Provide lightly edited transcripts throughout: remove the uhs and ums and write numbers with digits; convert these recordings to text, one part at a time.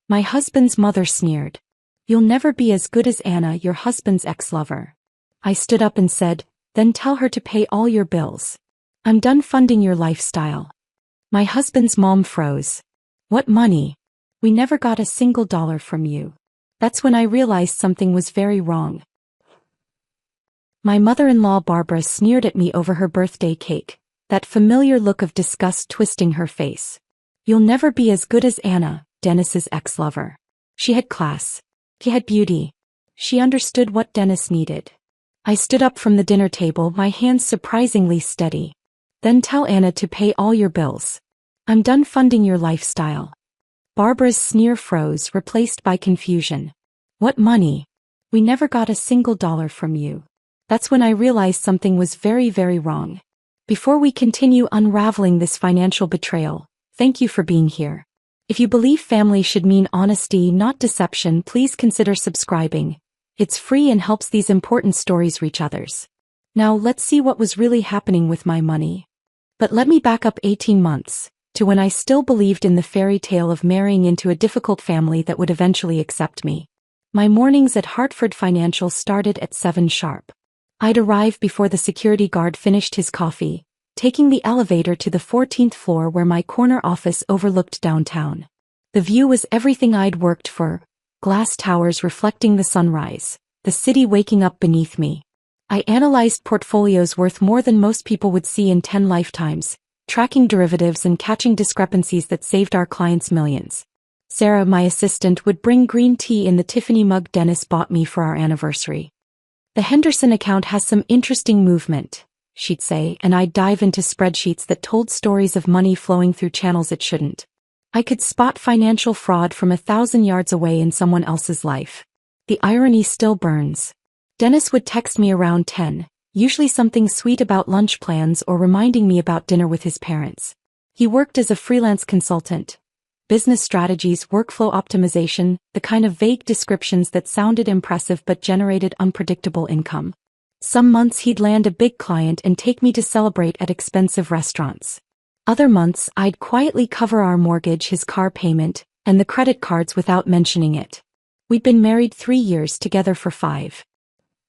My husband's mother sneered. You'll never be as good as Anna, your husband's ex-lover. I stood up and said, then tell her to pay all your bills. I'm done funding your lifestyle. My husband's mom froze. What money? We never got a single dollar from you. That's when I realized something was very wrong. My mother-in-law Barbara sneered at me over her birthday cake, that familiar look of disgust twisting her face. You'll never be as good as Anna, Dennis's ex-lover. She had class. She had beauty. She understood what Dennis needed. I stood up from the dinner table, my hands surprisingly steady. Then tell Anna to pay all your bills. I'm done funding your lifestyle. Barbara's sneer froze, replaced by confusion. What money? We never got a single dollar from you. That's when I realized something was very, very wrong. Before we continue unraveling this financial betrayal, thank you for being here. If you believe family should mean honesty, not deception, please consider subscribing. It's free and helps these important stories reach others. Now let's see what was really happening with my money. But let me back up 18 months, to when I still believed in the fairy tale of marrying into a difficult family that would eventually accept me. My mornings at Hartford Financial started at 7 sharp. I'd arrive before the security guard finished his coffee, taking the elevator to the 14th floor where my corner office overlooked downtown. The view was everything I'd worked for, glass towers reflecting the sunrise, the city waking up beneath me. I analyzed portfolios worth more than most people would see in 10 lifetimes, tracking derivatives and catching discrepancies that saved our clients millions. Sarah, my assistant, would bring green tea in the Tiffany mug Dennis bought me for our anniversary. The Henderson account has some interesting movement, she'd say, and I'd dive into spreadsheets that told stories of money flowing through channels it shouldn't. I could spot financial fraud from 1,000 yards away in someone else's life. The irony still burns. Dennis would text me around 10, usually something sweet about lunch plans or reminding me about dinner with his parents. He worked as a freelance consultant. Business strategies, workflow optimization, the kind of vague descriptions that sounded impressive but generated unpredictable income. Some months he'd land a big client and take me to celebrate at expensive restaurants. Other months I'd quietly cover our mortgage, his car payment, and the credit cards without mentioning it. We'd been married 3 years, together for 5.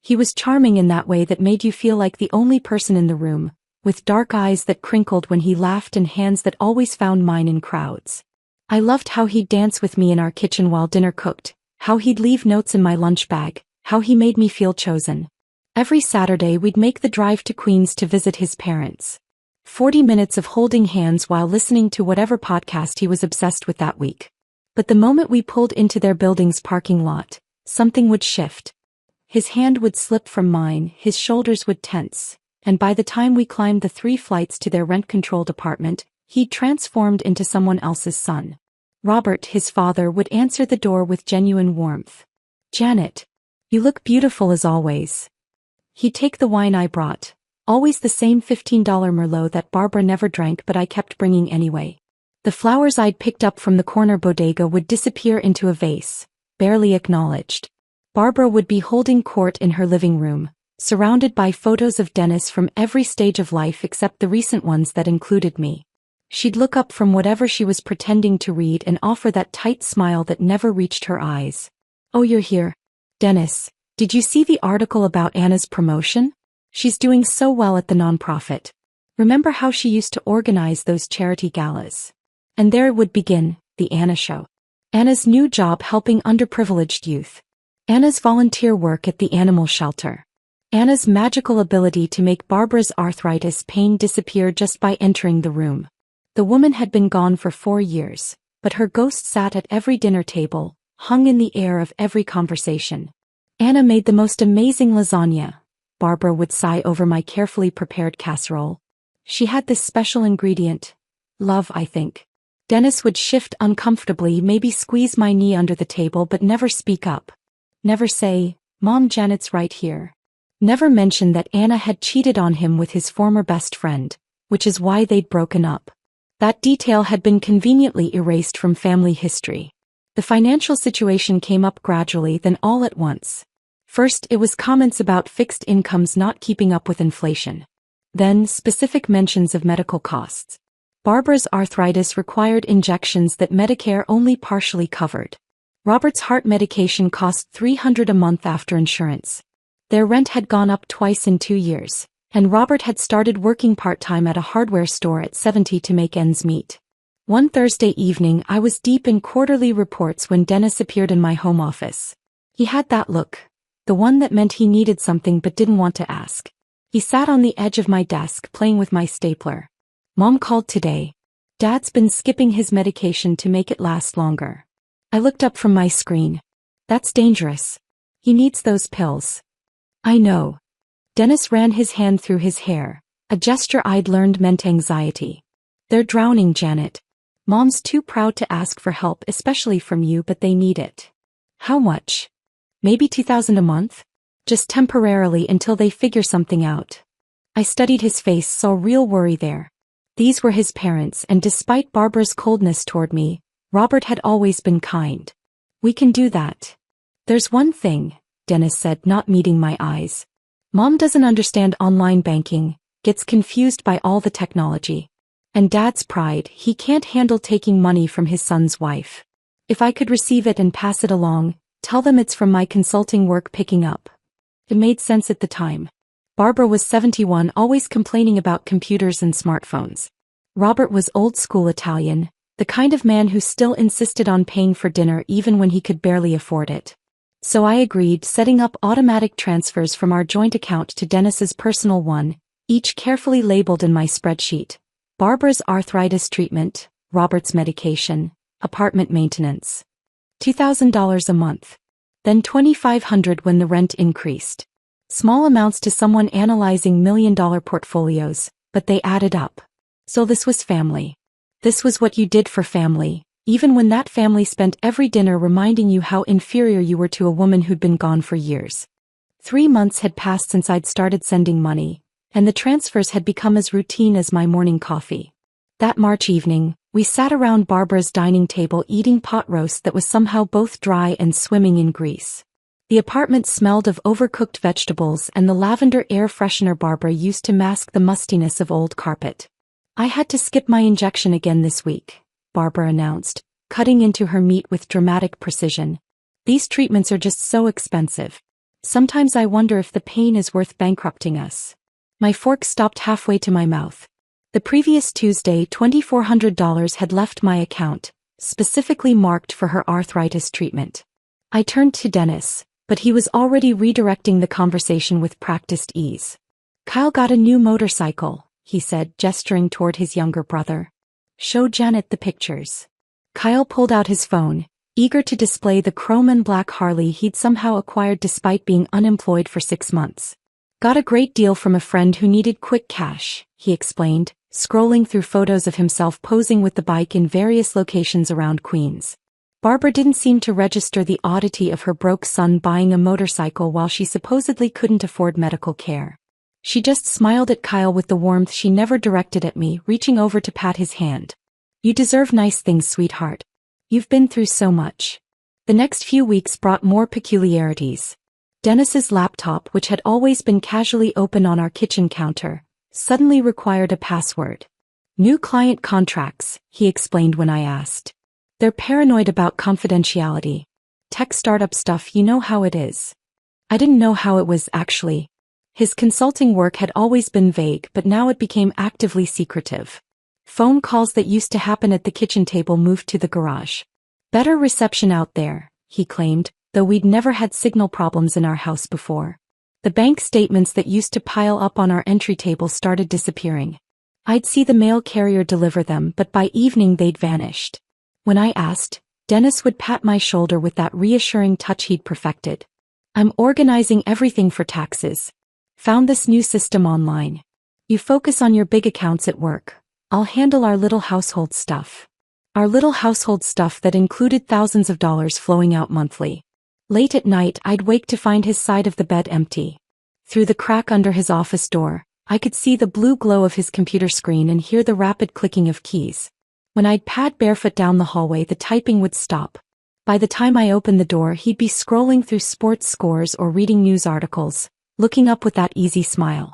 He was charming in that way that made you feel like the only person in the room, with dark eyes that crinkled when he laughed and hands that always found mine in crowds. I loved how he'd dance with me in our kitchen while dinner cooked, how he'd leave notes in my lunch bag, how he made me feel chosen. Every Saturday we'd make the drive to Queens to visit his parents. 40 minutes of holding hands while listening to whatever podcast he was obsessed with that week. But the moment we pulled into their building's parking lot, something would shift. His hand would slip from mine, his shoulders would tense, and by the time we climbed the 3 flights to their rent-controlled apartment, he'd transformed into someone else's son. Robert, his father, would answer the door with genuine warmth. Janet, you look beautiful as always. He'd take the wine I brought, always the same $15 Merlot that Barbara never drank but I kept bringing anyway. The flowers I'd picked up from the corner bodega would disappear into a vase, barely acknowledged. Barbara would be holding court in her living room, surrounded by photos of Dennis from every stage of life except the recent ones that included me. She'd look up from whatever she was pretending to read and offer that tight smile that never reached her eyes. Oh, you're here. Dennis, did you see the article about Anna's promotion? She's doing so well at the nonprofit. Remember how she used to organize those charity galas? And there it would begin, the Anna Show. Anna's new job helping underprivileged youth. Anna's volunteer work at the animal shelter. Anna's magical ability to make Barbara's arthritis pain disappear just by entering the room. The woman had been gone for 4 years, but her ghost sat at every dinner table, hung in the air of every conversation. Anna made the most amazing lasagna. Barbara would sigh over my carefully prepared casserole. She had this special ingredient. Love, I think. Dennis would shift uncomfortably, maybe squeeze my knee under the table but never speak up. Never say, Mom, Janet's right here. Never mention that Anna had cheated on him with his former best friend, which is why they'd broken up. That detail had been conveniently erased from family history. The financial situation came up gradually, then all at once. First, it was comments about fixed incomes not keeping up with inflation. Then, specific mentions of medical costs. Barbara's arthritis required injections that Medicare only partially covered. Robert's heart medication cost $300 a month after insurance. Their rent had gone up twice in 2 years, and Robert had started working part-time at a hardware store at 70 to make ends meet. One Thursday evening I was deep in quarterly reports when Dennis appeared in my home office. He had that look, the one that meant he needed something but didn't want to ask. He sat on the edge of my desk playing with my stapler. Mom called today. Dad's been skipping his medication to make it last longer. I looked up from my screen. That's dangerous. He needs those pills. I know. Dennis ran his hand through his hair, a gesture I'd learned meant anxiety. They're drowning, Janet. Mom's too proud to ask for help, especially from you, but they need it. How much? Maybe $2,000 a month? Just temporarily until they figure something out. I studied his face, saw real worry there. These were his parents, and despite Barbara's coldness toward me, Robert had always been kind. We can do that. There's one thing, Dennis said, not meeting my eyes. Mom doesn't understand online banking, gets confused by all the technology. And Dad's pride, he can't handle taking money from his son's wife. If I could receive it and pass it along, tell them it's from my consulting work picking up. It made sense at the time. Barbara was 71, always complaining about computers and smartphones. Robert was old-school Italian, the kind of man who still insisted on paying for dinner even when he could barely afford it. So I agreed, setting up automatic transfers from our joint account to Dennis's personal one, each carefully labeled in my spreadsheet. Barbara's arthritis treatment, Robert's medication, apartment maintenance. $2,000 a month. Then $2,500 when the rent increased. Small amounts to someone analyzing million-dollar portfolios, but they added up. So this was family. This was what you did for family, even when that family spent every dinner reminding you how inferior you were to a woman who'd been gone for years. 3 months had passed since I'd started sending money, and the transfers had become as routine as my morning coffee. That March evening, we sat around Barbara's dining table eating pot roast that was somehow both dry and swimming in grease. The apartment smelled of overcooked vegetables and the lavender air freshener Barbara used to mask the mustiness of old carpet. I had to skip my injection again this week, Barbara announced, cutting into her meat with dramatic precision. These treatments are just so expensive. Sometimes I wonder if the pain is worth bankrupting us. My fork stopped halfway to my mouth. The previous Tuesday, $2,400 had left my account, specifically marked for her arthritis treatment. I turned to Dennis, but he was already redirecting the conversation with practiced ease. Kyle got a new motorcycle, he said, gesturing toward his younger brother. Show Janet the pictures. Kyle pulled out his phone, eager to display the chrome and black Harley he'd somehow acquired despite being unemployed for 6 months. Got a great deal from a friend who needed quick cash, he explained, scrolling through photos of himself posing with the bike in various locations around Queens. Barbara didn't seem to register the oddity of her broke son buying a motorcycle while she supposedly couldn't afford medical care. She just smiled at Kyle with the warmth she never directed at me, reaching over to pat his hand. You deserve nice things, sweetheart. You've been through so much. The next few weeks brought more peculiarities. Dennis's laptop, which had always been casually open on our kitchen counter, suddenly required a password. New client contracts, he explained when I asked. They're paranoid about confidentiality. Tech startup stuff, you know how it is. I didn't know how it was, actually. His consulting work had always been vague, but now it became actively secretive. Phone calls that used to happen at the kitchen table moved to the garage. Better reception out there, he claimed, though we'd never had signal problems in our house before. The bank statements that used to pile up on our entry table started disappearing. I'd see the mail carrier deliver them, but by evening they'd vanished. When I asked, Dennis would pat my shoulder with that reassuring touch he'd perfected. I'm organizing everything for taxes. Found this new system online. You focus on your big accounts at work. I'll handle our little household stuff. Our little household stuff that included thousands of dollars flowing out monthly. Late at night, I'd wake to find his side of the bed empty. Through the crack under his office door, I could see the blue glow of his computer screen and hear the rapid clicking of keys. When I'd pad barefoot down the hallway, the typing would stop. By the time I opened the door, he'd be scrolling through sports scores or reading news articles, looking up with that easy smile.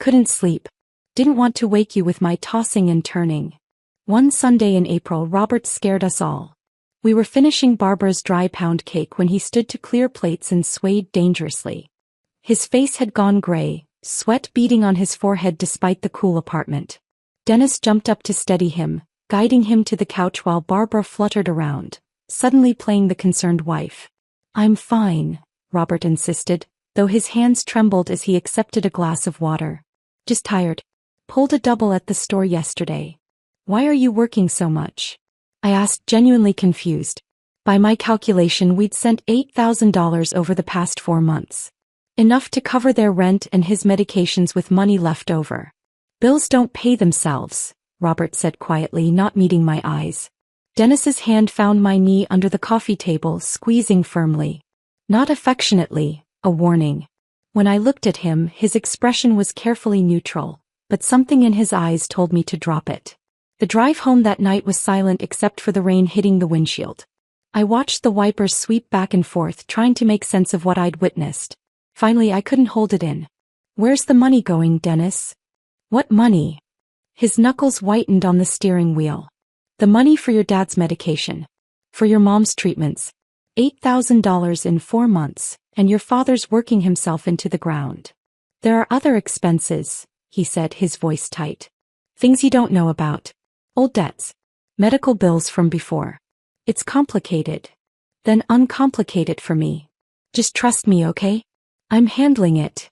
Couldn't sleep. Didn't want to wake you with my tossing and turning. One Sunday in April, Robert scared us all. We were finishing Barbara's dry pound cake when he stood to clear plates and swayed dangerously. His face had gone gray, sweat beading on his forehead despite the cool apartment. Dennis jumped up to steady him, guiding him to the couch while Barbara fluttered around, suddenly playing the concerned wife. "I'm fine," Robert insisted, though his hands trembled as he accepted a glass of water. "Just tired. Pulled a double at the store yesterday." "Why are you working so much?" I asked, genuinely confused. By my calculation, we'd sent $8,000 over the past 4 months. Enough to cover their rent and his medications with money left over. "Bills don't pay themselves," Robert said quietly, not meeting my eyes. Dennis's hand found my knee under the coffee table, squeezing firmly. Not affectionately, a warning. When I looked at him, his expression was carefully neutral, but something in his eyes told me to drop it. The drive home that night was silent except for the rain hitting the windshield. I watched the wipers sweep back and forth, trying to make sense of what I'd witnessed. Finally, I couldn't hold it in. "Where's the money going, Dennis?" "What money?" His knuckles whitened on the steering wheel. "The money for your dad's medication. For your mom's treatments. $8,000 in 4 months, and your father's working himself into the ground. There are other expenses," he said, his voice tight. "Things you don't know about. Old debts. Medical bills from before. It's complicated. Then uncomplicate it for me. Just trust me, okay? I'm handling it."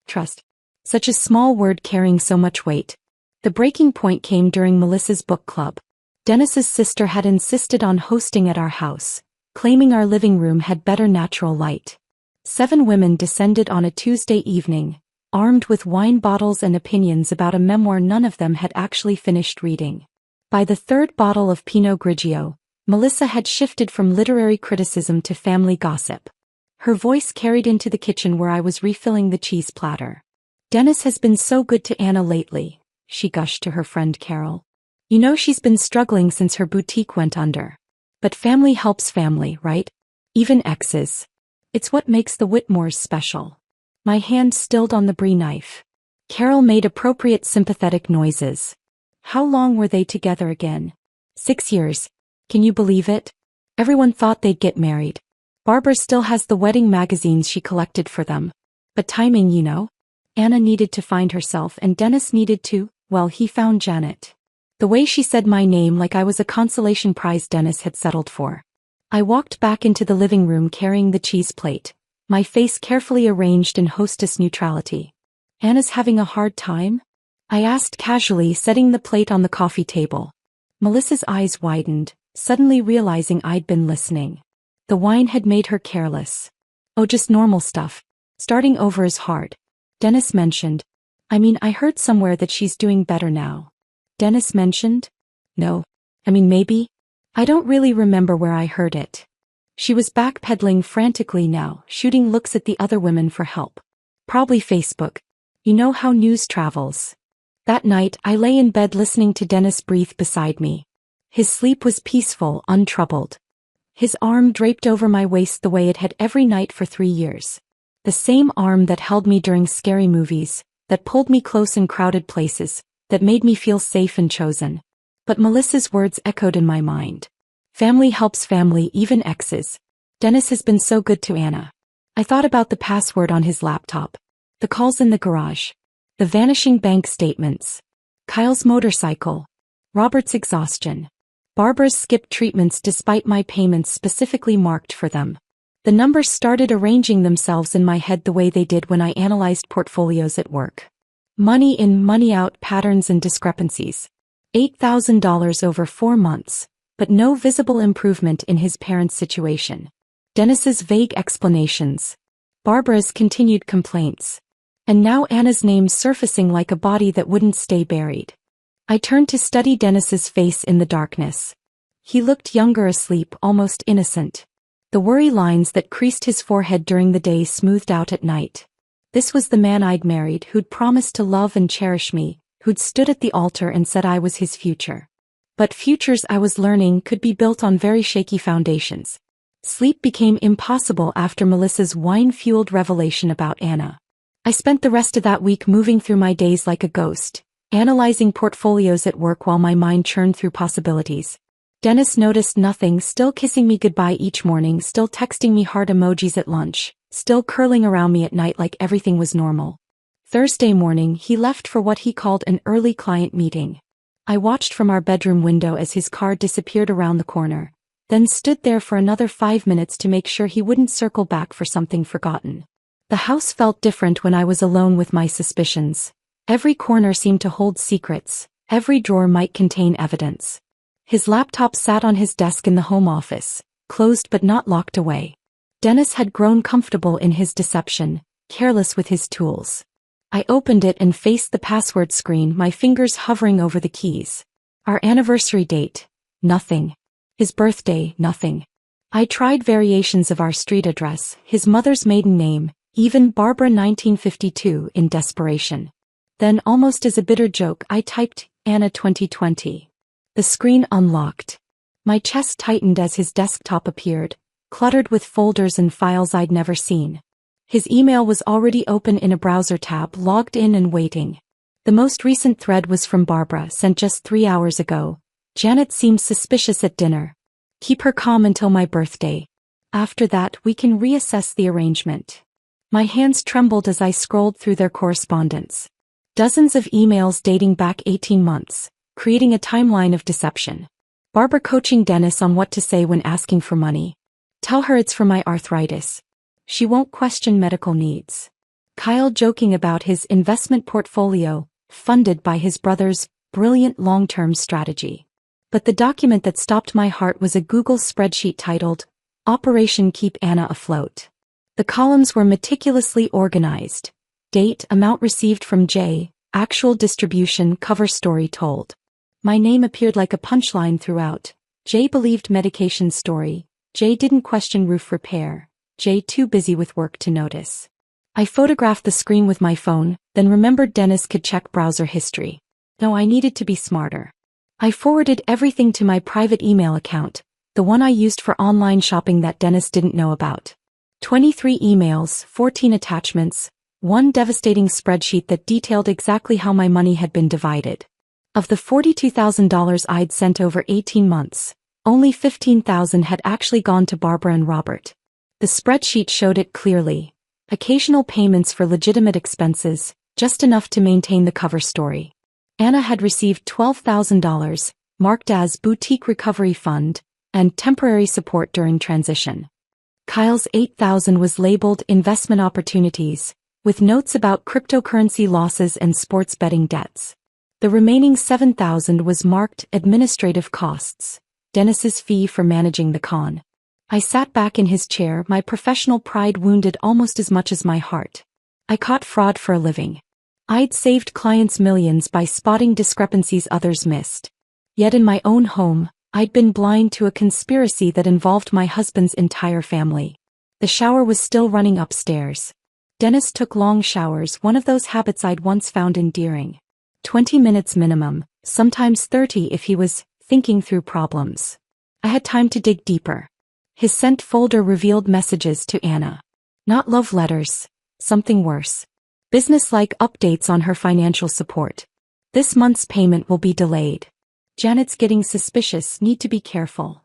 Trust. Such a small word carrying so much weight. The breaking point came during Melissa's book club. Dennis's sister had insisted on hosting at our house, claiming our living room had better natural light. 7 women descended on a Tuesday evening, armed with wine bottles and opinions about a memoir none of them had actually finished reading. By the 3rd bottle of Pinot Grigio, Melissa had shifted from literary criticism to family gossip. Her voice carried into the kitchen where I was refilling the cheese platter. "Dennis has been so good to Anna lately," she gushed to her friend Carol. "You know she's been struggling since her boutique went under. But family helps family, right? Even exes. It's what makes the Whitmores special." My hand stilled on the brie knife. Carol made appropriate sympathetic noises. "How long were they together again?" 6 years. Can you believe it? Everyone thought they'd get married. Barbara still has the wedding magazines she collected for them. But timing, you know? Anna needed to find herself and Dennis needed to, well, he found Janet. The way she said my name like I was a consolation prize Dennis had settled for. I walked back into the living room carrying the cheese plate, my face carefully arranged in hostess neutrality. "Anna's having a hard time?" I asked casually, setting the plate on the coffee table. Melissa's eyes widened, suddenly realizing I'd been listening. The wine had made her careless. "Oh, just normal stuff. Starting over is hard." Dennis mentioned. I heard somewhere that she's doing better now." Dennis mentioned? "No. Maybe. I don't really remember where I heard it." She was backpedaling frantically now, shooting looks at the other women for help. "Probably Facebook. You know how news travels." That night, I lay in bed listening to Dennis breathe beside me. His sleep was peaceful, untroubled. His arm draped over my waist the way it had every night for 3 years. The same arm that held me during scary movies, that pulled me close in crowded places, that made me feel safe and chosen. But Melissa's words echoed in my mind. Family helps family, even exes. Dennis has been so good to Anna. I thought about the password on his laptop, the calls in the garage, the vanishing bank statements, Kyle's motorcycle, Robert's exhaustion, Barbara's skipped treatments despite my payments specifically marked for them. The numbers started arranging themselves in my head the way they did when I analyzed portfolios at work. Money in, money out patterns and discrepancies. $8,000 over 4 months, but no visible improvement in his parents' situation. Dennis's vague explanations. Barbara's continued complaints. And now Anna's name surfacing like a body that wouldn't stay buried. I turned to study Dennis's face in the darkness. He looked younger, asleep, almost innocent. The worry lines that creased his forehead during the day smoothed out at night. This was the man I'd married, who'd promised to love and cherish me, who'd stood at the altar and said I was his future. But futures, I was learning, could be built on very shaky foundations. Sleep became impossible after Melissa's wine-fueled revelation about Anna. I spent the rest of that week moving through my days like a ghost, analyzing portfolios at work while my mind churned through possibilities. Dennis noticed nothing, still kissing me goodbye each morning, still texting me heart emojis at lunch, still curling around me at night like everything was normal. Thursday morning, he left for what he called an early client meeting. I watched from our bedroom window as his car disappeared around the corner, then stood there for another 5 minutes to make sure he wouldn't circle back for something forgotten. The house felt different when I was alone with my suspicions. Every corner seemed to hold secrets, every drawer might contain evidence. His laptop sat on his desk in the home office, closed but not locked away. Dennis had grown comfortable in his deception, careless with his tools. I opened it and faced the password screen, my fingers hovering over the keys. Our anniversary date, nothing. His birthday, nothing. I tried variations of our street address, his mother's maiden name, even Barbara 1952 in desperation. Then, almost as a bitter joke, I typed, Anna 2020. The screen unlocked. My chest tightened as his desktop appeared, cluttered with folders and files I'd never seen. His email was already open in a browser tab, logged in and waiting. The most recent thread was from Barbara, sent just 3 hours ago. Janet seems suspicious at dinner. Keep her calm until my birthday. After that, we can reassess the arrangement. My hands trembled as I scrolled through their correspondence. Dozens of emails dating back 18 months, creating a timeline of deception. Barbara coaching Dennis on what to say when asking for money. Tell her it's for my arthritis. She won't question medical needs. Kyle joking about his investment portfolio, funded by his brother's brilliant long-term strategy. But the document that stopped my heart was a Google spreadsheet titled, Operation Keep Anna Afloat. The columns were meticulously organized. Date, amount received from J, actual distribution, cover story told. My name appeared like a punchline throughout. J believed medication story. J didn't question roof repair. J too busy with work to notice. I photographed the screen with my phone, then remembered Dennis could check browser history. No, I needed to be smarter. I forwarded everything to my private email account, the one I used for online shopping that Dennis didn't know about. 23 emails, 14 attachments, one devastating spreadsheet that detailed exactly how my money had been divided. Of the $42,000 I'd sent over 18 months, only $15,000 had actually gone to Barbara and Robert. The spreadsheet showed it clearly. Occasional payments for legitimate expenses, just enough to maintain the cover story. Anna had received $12,000, marked as Boutique Recovery Fund, and temporary support during transition. Kyle's $8,000 was labeled Investment Opportunities, with notes about cryptocurrency losses and sports betting debts. The remaining $7,000 was marked Administrative Costs, Dennis's fee for managing the con. I sat back in his chair, my professional pride wounded almost as much as my heart. I caught fraud for a living. I'd saved clients millions by spotting discrepancies others missed. Yet in my own home, I'd been blind to a conspiracy that involved my husband's entire family. The shower was still running upstairs. Dennis took long showers, one of those habits I'd once found endearing. 20 minutes minimum, sometimes 30 if he was thinking through problems. I had time to dig deeper. His sent folder revealed messages to Anna. Not love letters, something worse. Business-like updates on her financial support. This month's payment will be delayed. Janet's getting suspicious, need to be careful.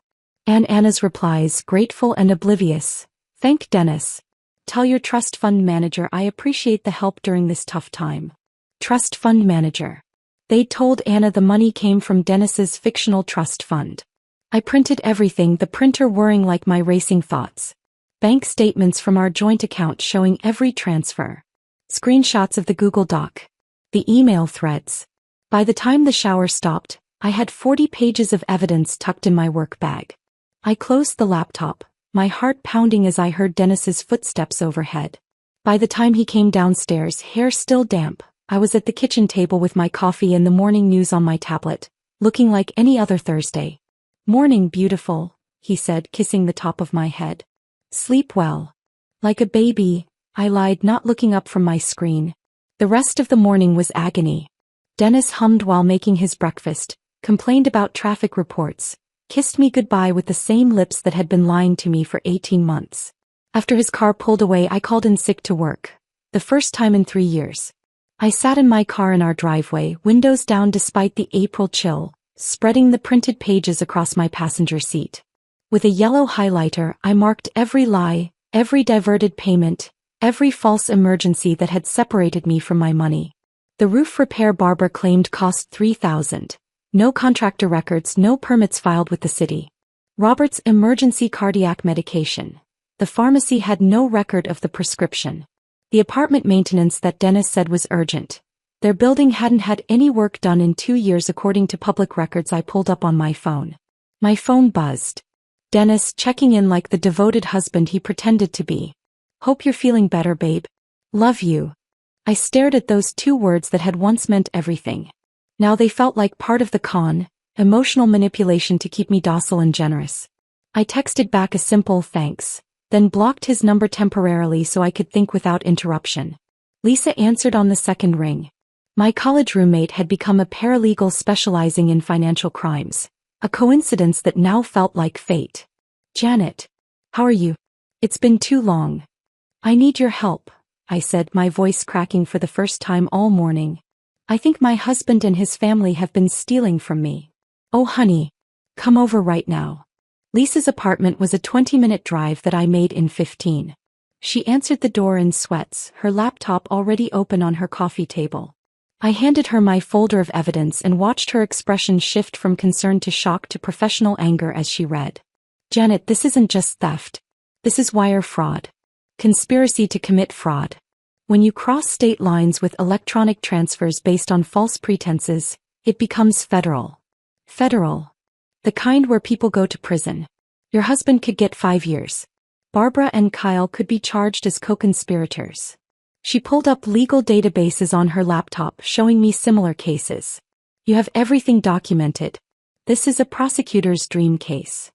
And Anna's replies, grateful and oblivious. Thank Dennis. Tell your trust fund manager I appreciate the help during this tough time. Trust fund manager. They told Anna the money came from Dennis's fictional trust fund. I printed everything, the printer whirring like my racing thoughts. Bank statements from our joint account showing every transfer. Screenshots of the Google Doc. The email threads. By the time the shower stopped, I had 40 pages of evidence tucked in my work bag. I closed the laptop, my heart pounding as I heard Dennis's footsteps overhead. By the time he came downstairs, hair still damp, I was at the kitchen table with my coffee and the morning news on my tablet, looking like any other Thursday. Morning, beautiful, he said, kissing the top of my head. Sleep well. Like a baby, I lied, not looking up from my screen. The rest of the morning was agony. Dennis hummed while making his breakfast, complained about traffic reports, kissed me goodbye with the same lips that had been lying to me for 18 months. After his car pulled away, I called in sick to work. The first time in 3 years. I sat in my car in our driveway, windows down despite the April chill, spreading the printed pages across my passenger seat. With a yellow highlighter, I marked every lie, every diverted payment, every false emergency that had separated me from my money. The roof repair Barbara claimed cost $3,000. No contractor records, no permits filed with the city. Robert's emergency cardiac medication. The pharmacy had no record of the prescription. The apartment maintenance that Dennis said was urgent. Their building hadn't had any work done in 2 years according to public records I pulled up on my phone. My phone buzzed. Dennis checking in like the devoted husband he pretended to be. Hope you're feeling better, babe. Love you. I stared at those 2 words that had once meant everything. Now they felt like part of the con, emotional manipulation to keep me docile and generous. I texted back a simple thanks, then blocked his number temporarily so I could think without interruption. Lisa answered on the second ring. My college roommate had become a paralegal specializing in financial crimes. A coincidence that now felt like fate. Janet. How are you? It's been too long. I need your help, I said, my voice cracking for the first time all morning. I think my husband and his family have been stealing from me. Oh honey. Come over right now. Lisa's apartment was a 20-minute drive that I made in 15. She answered the door in sweats, her laptop already open on her coffee table. I handed her my folder of evidence and watched her expression shift from concern to shock to professional anger as she read. Janet, this isn't just theft. This is wire fraud. Conspiracy to commit fraud. When you cross state lines with electronic transfers based on false pretenses, it becomes federal. Federal. The kind where people go to prison. Your husband could get 5 years. Barbara and Kyle could be charged as co-conspirators. She pulled up legal databases on her laptop showing me similar cases. You have everything documented. This is a prosecutor's dream case.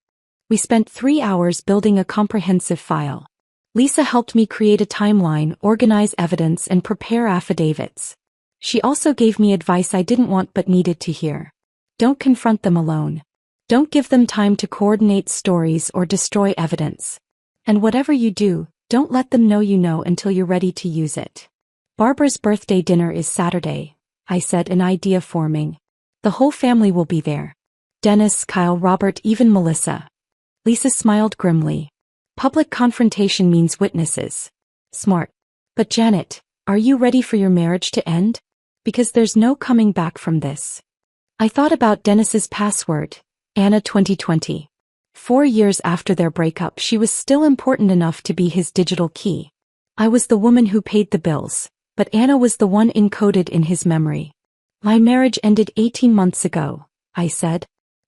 We spent 3 hours building a comprehensive file. Lisa helped me create a timeline, organize evidence, and prepare affidavits. She also gave me advice I didn't want but needed to hear. Don't confront them alone. Don't give them time to coordinate stories or destroy evidence. And whatever you do, don't let them know you know until you're ready to use it. Barbara's birthday dinner is Saturday, I said, an idea forming. The whole family will be there. Dennis, Kyle, Robert, even Melissa. Lisa smiled grimly. Public confrontation means witnesses. Smart. But Janet, are you ready for your marriage to end? Because there's no coming back from this. I thought about Dennis's password, Anna 2020. 4 years after their breakup, she was still important enough to be his digital key. I was the woman who paid the bills, but Anna was the one encoded in his memory. My marriage ended 18 months ago, I said.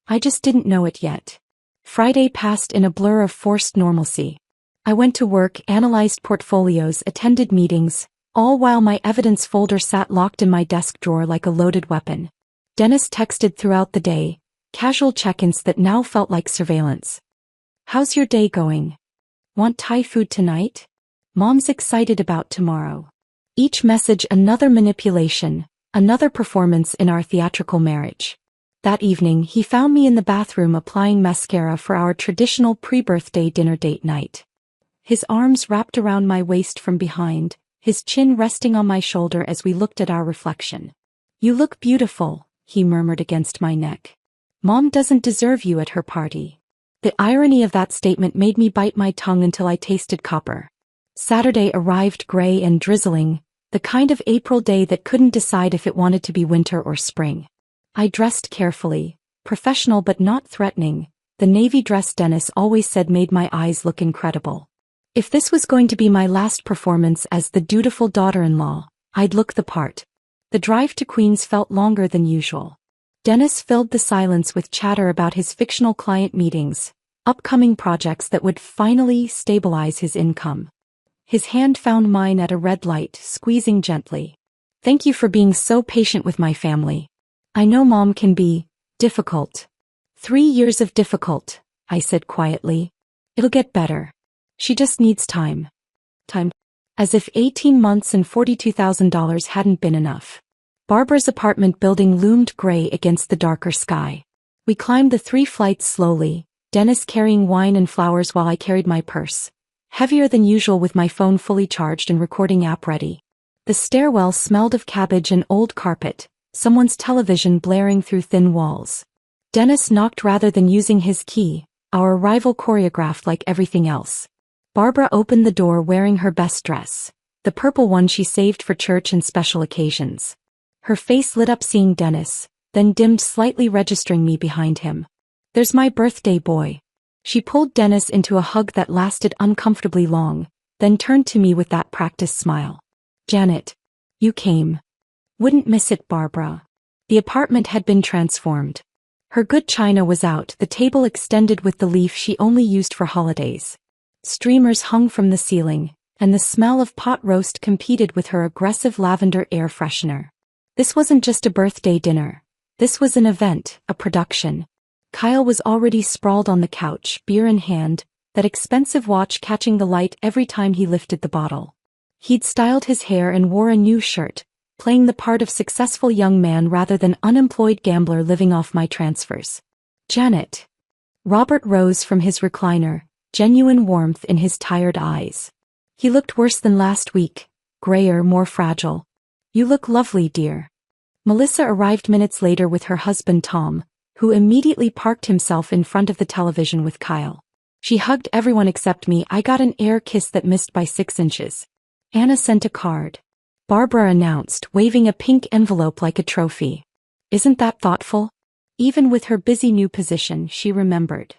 I just didn't know it yet. Friday passed in a blur of forced normalcy. I went to work, analyzed portfolios, attended meetings, all while my evidence folder sat locked in my desk drawer like a loaded weapon. Dennis texted throughout the day, casual check-ins that now felt like surveillance. How's your day going? Want Thai food tonight? Mom's excited about tomorrow. Each message another manipulation, another performance in our theatrical marriage. That evening, he found me in the bathroom applying mascara for our traditional pre-birthday dinner date night. His arms wrapped around my waist from behind, his chin resting on my shoulder as we looked at our reflection. You look beautiful, he murmured against my neck. Mom doesn't deserve you at her party. The irony of that statement made me bite my tongue until I tasted copper. Saturday arrived gray and drizzling, the kind of April day that couldn't decide if it wanted to be winter or spring. I dressed carefully, professional but not threatening, the navy dress Dennis always said made my eyes look incredible. If this was going to be my last performance as the dutiful daughter-in-law, I'd look the part. The drive to Queens felt longer than usual. Dennis filled the silence with chatter about his fictional client meetings, upcoming projects that would finally stabilize his income. His hand found mine at a red light, squeezing gently. Thank you for being so patient with my family. I know Mom can be difficult. 3 years of difficult, I said quietly. It'll get better. She just needs time. Time. As if 18 months and $42,000 hadn't been enough. Barbara's apartment building loomed gray against the darker sky. We climbed the 3 flights slowly, Dennis carrying wine and flowers while I carried my purse, heavier than usual with my phone fully charged and recording app ready. The stairwell smelled of cabbage and old carpet, someone's television blaring through thin walls. Dennis knocked rather than using his key, our arrival choreographed like everything else. Barbara opened the door wearing her best dress, the purple one she saved for church and special occasions. Her face lit up seeing Dennis, then dimmed slightly registering me behind him. "There's my birthday boy." She pulled Dennis into a hug that lasted uncomfortably long, then turned to me with that practiced smile. "Janet. You came. Wouldn't miss it, Barbara." The apartment had been transformed. Her good china was out, the table extended with the leaf she only used for holidays. Streamers hung from the ceiling, and the smell of pot roast competed with her aggressive lavender air freshener. This wasn't just a birthday dinner. This was an event, a production. Kyle was already sprawled on the couch, beer in hand, that expensive watch catching the light every time he lifted the bottle. He'd styled his hair and wore a new shirt, playing the part of successful young man rather than unemployed gambler living off my transfers. "Janet." Robert rose from his recliner, genuine warmth in his tired eyes. He looked worse than last week, grayer, more fragile. "You look lovely, dear." Melissa arrived minutes later with her husband Tom, who immediately parked himself in front of the television with Kyle. She hugged everyone except me. I got an air kiss that missed by 6 inches. "Anna sent a card," Barbara announced, waving a pink envelope like a trophy. "Isn't that thoughtful?" Even with her busy new position, she remembered.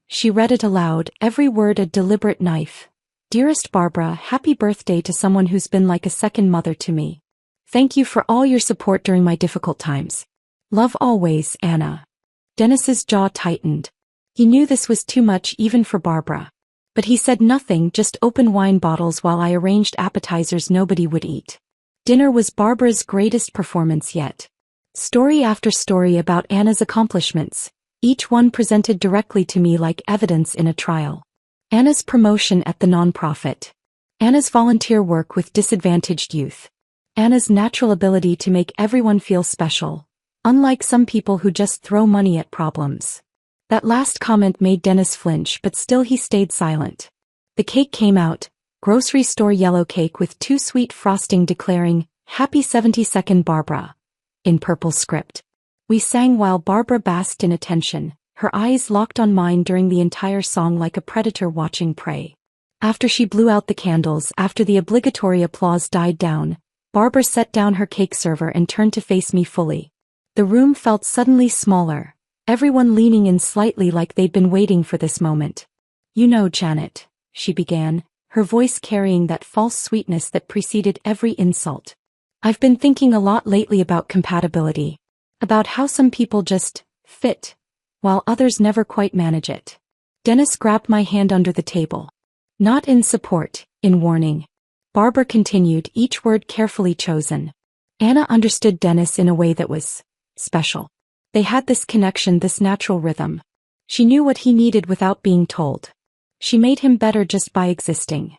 She read it aloud, every word a deliberate knife. "Dearest Barbara, happy birthday to someone who's been like a second mother to me. Thank you for all your support during my difficult times. Love always, Anna." Dennis's jaw tightened. He knew this was too much even for Barbara. But he said nothing, just opened wine bottles while I arranged appetizers nobody would eat. Dinner was Barbara's greatest performance yet. Story after story about Anna's accomplishments, each one presented directly to me like evidence in a trial. Anna's promotion at the nonprofit. Anna's volunteer work with disadvantaged youth. Anna's natural ability to make everyone feel special, unlike some people who just throw money at problems. That last comment made Dennis flinch, but still he stayed silent. The cake came out, grocery store yellow cake with too sweet frosting declaring, "Happy 72nd Barbara," in purple script. We sang while Barbara basked in attention, her eyes locked on mine during the entire song like a predator watching prey. After she blew out the candles, after the obligatory applause died down, Barbara set down her cake server and turned to face me fully. The room felt suddenly smaller, everyone leaning in slightly like they'd been waiting for this moment. "You know, Janet," she began, her voice carrying that false sweetness that preceded every insult. "I've been thinking a lot lately about compatibility. About how some people just fit, while others never quite manage it." Dennis grabbed my hand under the table. Not in support, in warning. Barbara continued, each word carefully chosen. Anna understood Dennis in a way that was special. They had this connection, this natural rhythm. She knew what he needed without being told. She made him better just by existing.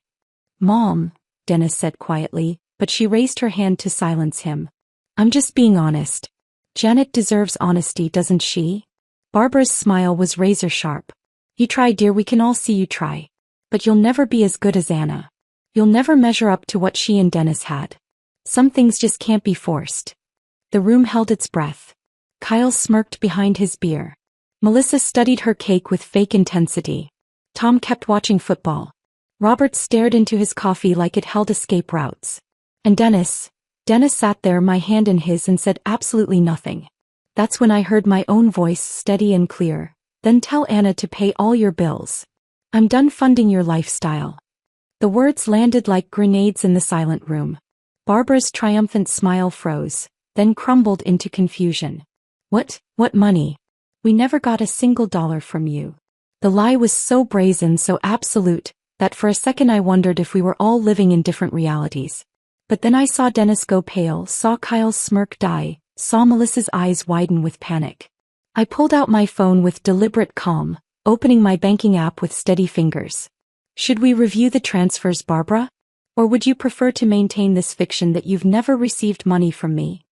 "Mom," Dennis said quietly, but she raised her hand to silence him. "I'm just being honest. Janet deserves honesty, doesn't she?" Barbara's smile was razor sharp. "You try, dear, we can all see you try. But you'll never be as good as Anna. You'll never measure up to what she and Dennis had. Some things just can't be forced." The room held its breath. Kyle smirked behind his beer. Melissa studied her cake with fake intensity. Tom kept watching football. Robert stared into his coffee like it held escape routes. And Dennis sat there, my hand in his, and said absolutely nothing. That's when I heard my own voice, steady and clear. "Then tell Anna to pay all your bills. I'm done funding your lifestyle." The words landed like grenades in the silent room. Barbara's triumphant smile froze, then crumbled into confusion. What money? We never got a single dollar from you." The lie was so brazen, so absolute, that for a second I wondered if we were all living in different realities. But then I saw Dennis go pale, saw Kyle's smirk die, saw Melissa's eyes widen with panic. I pulled out my phone with deliberate calm, opening my banking app with steady fingers. "Should we review the transfers, Barbara? Or would you prefer to maintain this fiction that you've never received money from me?"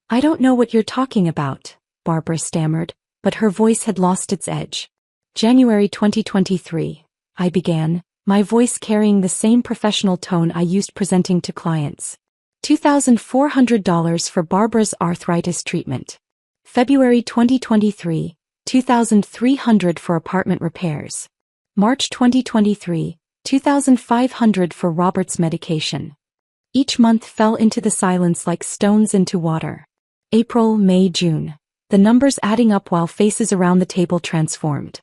"I don't know what you're talking about," Barbara stammered, but her voice had lost its edge. "January 2023, I began, my voice carrying the same professional tone I used presenting to clients. $2,400 for Barbara's arthritis treatment. February 2023, $2,300 for apartment repairs. March 2023, $2,500 for Robert's medication. Each month fell into the silence like stones into water. April, May, June. The numbers adding up while faces around the table transformed.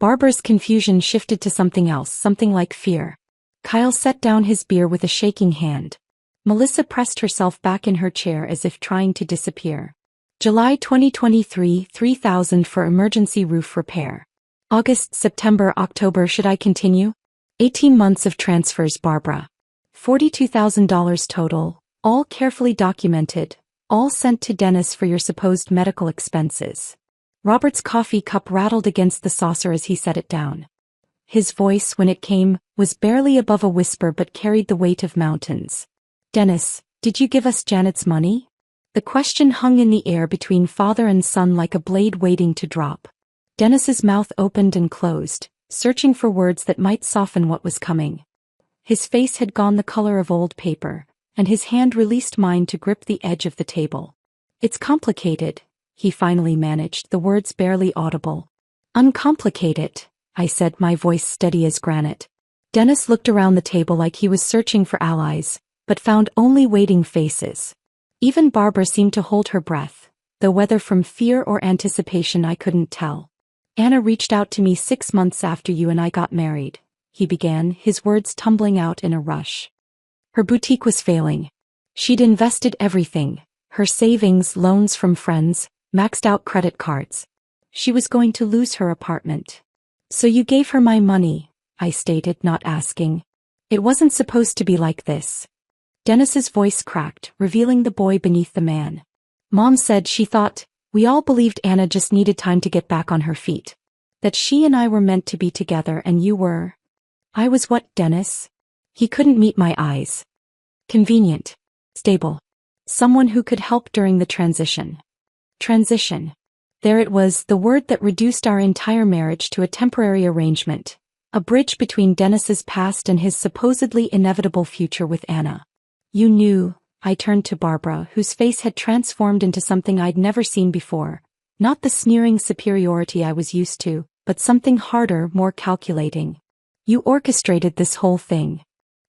Barbara's confusion shifted to something else, something like fear. Kyle set down his beer with a shaking hand. Melissa pressed herself back in her chair as if trying to disappear. July 2023, $3,000 for emergency roof repair. August, September, October. Should I continue? 18 months of transfers. Barbara. $42,000 total, all carefully documented, all sent to Dennis for your supposed medical expenses. Robert's coffee cup rattled against the saucer as he set it down. His voice, when it came, was barely above a whisper but carried the weight of mountains. Dennis, did you give us Janet's money? The question hung in the air between father and son like a blade waiting to drop. Dennis's mouth opened and closed, searching for words that might soften what was coming. His face had gone the color of old paper, and his hand released mine to grip the edge of the table. It's complicated, he finally managed, the words barely audible. Uncomplicate, I said, my voice steady as granite. Dennis looked around the table like he was searching for allies, but found only waiting faces. Even Barbara seemed to hold her breath, though whether from fear or anticipation I couldn't tell. Anna reached out to me 6 months after you and I got married, he began, his words tumbling out in a rush. Her boutique was failing. She'd invested everything, her savings, loans from friends, maxed out credit cards. She was going to lose her apartment. So you gave her my money, I stated, not asking. It wasn't supposed to be like this. Dennis's voice cracked, revealing the boy beneath the man. Mom said she thought, we all believed Anna just needed time to get back on her feet. That she and I were meant to be together and you were. I was what, Dennis? He couldn't meet my eyes. Convenient. Stable. Someone who could help during the transition. Transition. There it was, the word that reduced our entire marriage to a temporary arrangement. A bridge between Dennis's past and his supposedly inevitable future with Anna. You knew, I turned to Barbara, whose face had transformed into something I'd never seen before. Not the sneering superiority I was used to, but something harder, more calculating. You orchestrated this whole thing.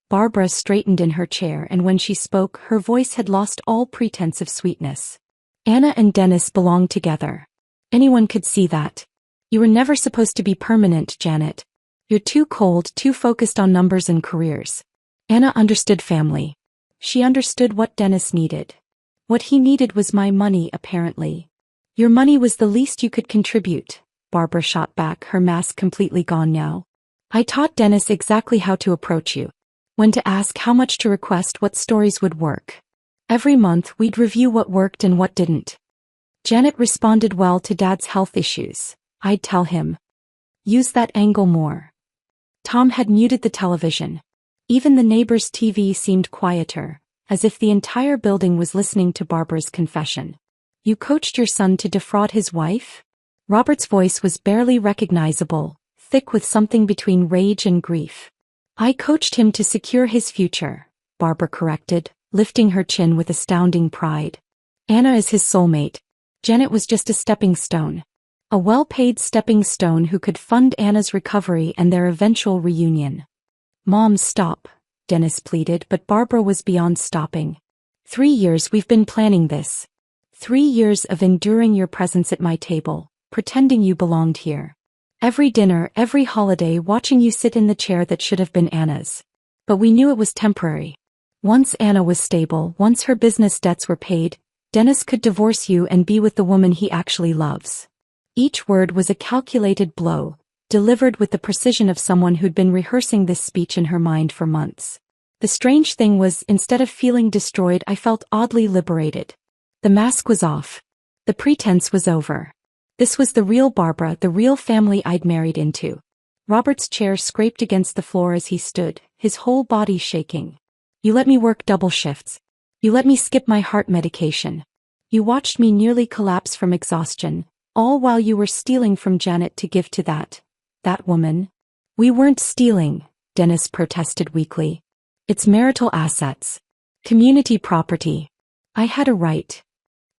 Barbara straightened in her chair, and when she spoke, her voice had lost all pretense of sweetness. Anna and Dennis belonged together. Anyone could see that. You were never supposed to be permanent, Janet. You're too cold, too focused on numbers and careers. Anna understood family. She understood what Dennis needed. What he needed was my money, apparently. Your money was the least you could contribute, Barbara shot back, her mask completely gone now. I taught Dennis exactly how to approach you. When to ask, how much to request, what stories would work. Every month we'd review what worked and what didn't. Janet responded well to Dad's health issues. I'd tell him. Use that angle more. Tom had muted the television. Even the neighbor's TV seemed quieter, as if the entire building was listening to Barbara's confession. You coached your son to defraud his wife? Robert's voice was barely recognizable, thick with something between rage and grief. I coached him to secure his future, Barbara corrected, lifting her chin with astounding pride. Anna is his soulmate. Janet was just a stepping stone. A well-paid stepping stone who could fund Anna's recovery and their eventual reunion. Mom, stop, Dennis pleaded, but Barbara was beyond stopping. 3 years we've been planning this. 3 years of enduring your presence at my table, pretending you belonged here. Every dinner, every holiday, watching you sit in the chair that should have been Anna's. But we knew it was temporary. Once Anna was stable, once her business debts were paid, Dennis could divorce you and be with the woman he actually loves. Each word was a calculated blow, delivered with the precision of someone who'd been rehearsing this speech in her mind for months. The strange thing was, instead of feeling destroyed, I felt oddly liberated. The mask was off. The pretense was over. This was the real Barbara, the real family I'd married into. Robert's chair scraped against the floor as he stood, his whole body shaking. You let me work double shifts. You let me skip my heart medication. You watched me nearly collapse from exhaustion, all while you were stealing from Janet to give to that woman. We weren't stealing, Dennis protested weakly. It's marital assets. Community property. I had a right.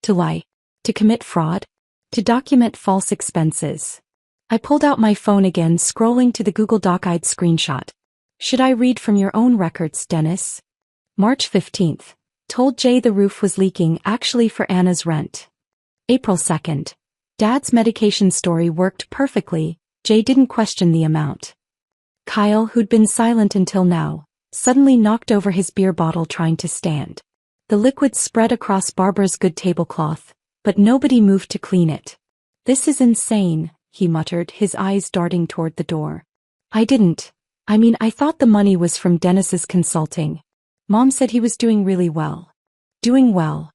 To lie. To commit fraud. To document false expenses. I pulled out my phone again, scrolling to the Google Doc-eyed screenshot. Should I read from your own records, Dennis? March 15th. Told Jay the roof was leaking, actually for Anna's rent. April 2nd. Dad's medication story worked perfectly. Jay didn't question the amount. Kyle, who'd been silent until now, suddenly knocked over his beer bottle trying to stand. The liquid spread across Barbara's good tablecloth, but nobody moved to clean it. This is insane, he muttered, his eyes darting toward the door. I thought the money was from Dennis's consulting. Mom said he was doing really well. Doing well.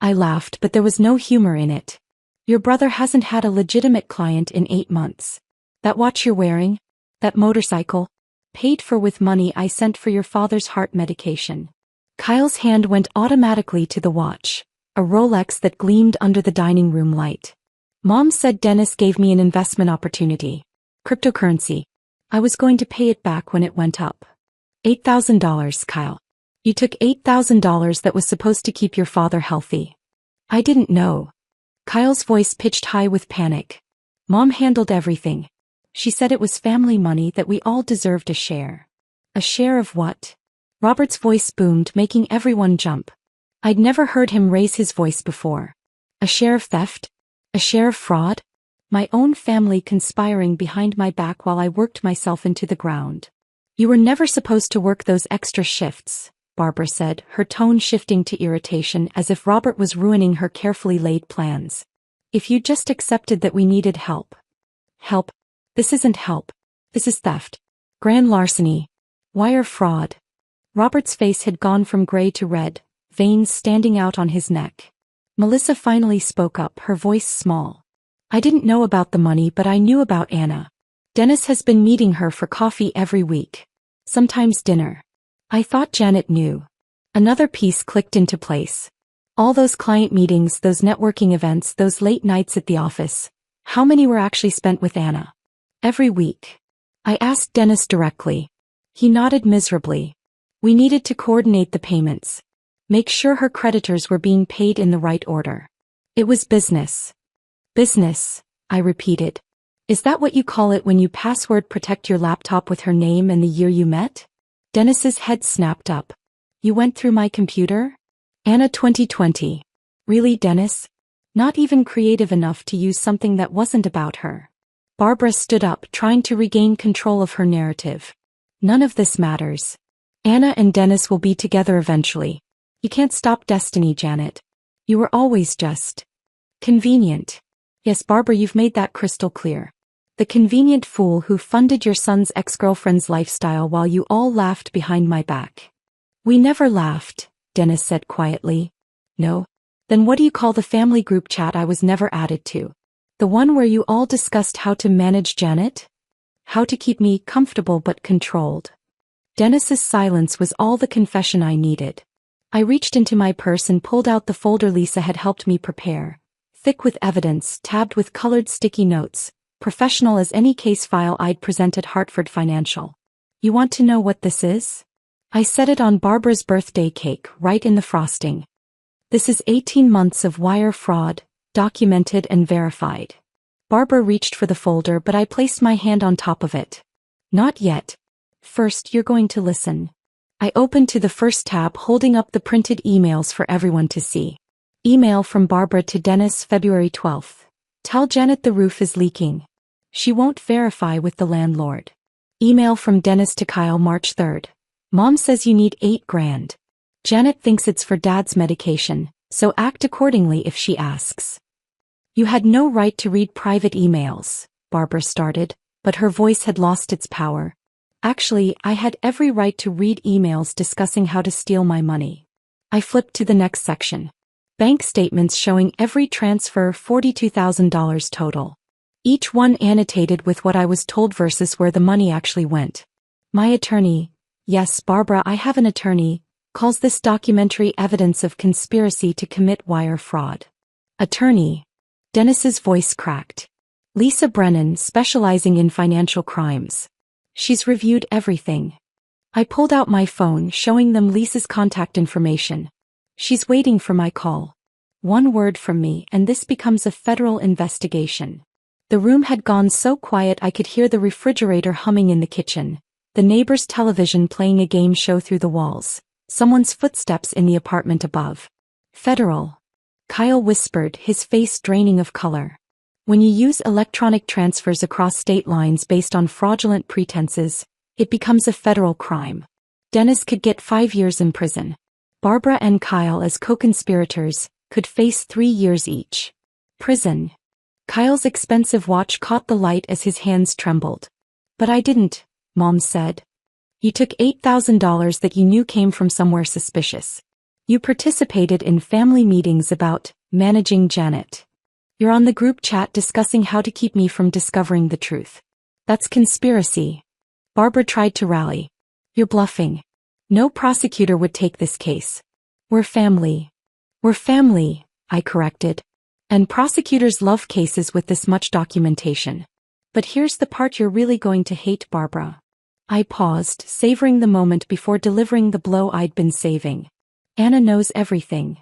I laughed, but there was no humor in it. Your brother hasn't had a legitimate client in 8 months. That watch you're wearing? That motorcycle? Paid for with money I sent for your father's heart medication. Kyle's hand went automatically to the watch, a Rolex that gleamed under the dining room light. Mom said Dennis gave me an investment opportunity. Cryptocurrency. I was going to pay it back when it went up. $8,000, Kyle. You took $8,000 that was supposed to keep your father healthy. I didn't know. Kyle's voice pitched high with panic. Mom handled everything. She said it was family money that we all deserved a share. A share of what? Robert's voice boomed, making everyone jump. I'd never heard him raise his voice before. A share of theft? A share of fraud? My own family conspiring behind my back while I worked myself into the ground. You were never supposed to work those extra shifts, Barbara said, her tone shifting to irritation as if Robert was ruining her carefully laid plans. If you just accepted that we needed help. Help? This isn't help. This is theft. Grand larceny. Wire fraud. Robert's face had gone from gray to red, veins standing out on his neck. Melissa finally spoke up, her voice small. I didn't know about the money, but I knew about Anna. Dennis has been meeting her for coffee every week. Sometimes dinner. I thought Janet knew. Another piece clicked into place. All those client meetings, those networking events, those late nights at the office. How many were actually spent with Anna? Every week. I asked Dennis directly. He nodded miserably. We needed to coordinate the payments. Make sure her creditors were being paid in the right order. It was business. Business, I repeated. Is that what you call it when you password protect your laptop with her name and the year you met? Dennis's head snapped up. You went through my computer? Anna 2020. Really, Dennis? Not even creative enough to use something that wasn't about her. Barbara stood up, trying to regain control of her narrative. None of this matters. Anna and Dennis will be together eventually. You can't stop destiny, Janet. You were always just convenient. Yes, Barbara, you've made that crystal clear. The convenient fool who funded your son's ex-girlfriend's lifestyle while you all laughed behind my back. We never laughed, Dennis said quietly. No? Then what do you call the family group chat I was never added to? The one where you all discussed how to manage Janet? How to keep me comfortable but controlled. Dennis's silence was all the confession I needed. I reached into my purse and pulled out the folder Lisa had helped me prepare. Thick with evidence, tabbed with colored sticky notes, professional as any case file I'd present at Hartford Financial. You want to know what this is? I set it on Barbara's birthday cake, right in the frosting. This is 18 months of wire fraud, documented and verified. Barbara reached for the folder, but I placed my hand on top of it. Not yet. First, you're going to listen. I opened to the first tab, holding up the printed emails for everyone to see. Email from Barbara to Dennis, February 12th. Tell Janet the roof is leaking. She won't verify with the landlord. Email from Dennis to Kyle, March 3rd. Mom says you need $8,000. Janet thinks it's for Dad's medication, so act accordingly if she asks. You had no right to read private emails, Barbara started, but her voice had lost its power. Actually, I had every right to read emails discussing how to steal my money. I flipped to the next section. Bank statements showing every transfer, $42,000 total. Each one annotated with what I was told versus where the money actually went. My attorney, yes, Barbara, I have an attorney, calls this documentary evidence of conspiracy to commit wire fraud. Attorney. Dennis's voice cracked. Lisa Brennan, specializing in financial crimes. She's reviewed everything. I pulled out my phone, showing them Lisa's contact information. She's waiting for my call. One word from me and this becomes a federal investigation. The room had gone so quiet I could hear the refrigerator humming in the kitchen, the neighbor's television playing a game show through the walls, someone's footsteps in the apartment above. Federal. Kyle whispered, his face draining of color. When you use electronic transfers across state lines based on fraudulent pretenses, it becomes a federal crime. Dennis could get 5 years in prison. Barbara and Kyle as co-conspirators could face 3 years each. Prison. Kyle's expensive watch caught the light as his hands trembled. But I didn't, Mom said. You took $8,000 that you knew came from somewhere suspicious. You participated in family meetings about managing Janet. You're on the group chat discussing how to keep me from discovering the truth. That's conspiracy. Barbara tried to rally. You're bluffing. No prosecutor would take this case. We're family. We're family, I corrected. And prosecutors love cases with this much documentation. But here's the part you're really going to hate, Barbara. I paused, savoring the moment before delivering the blow I'd been saving. Anna knows everything.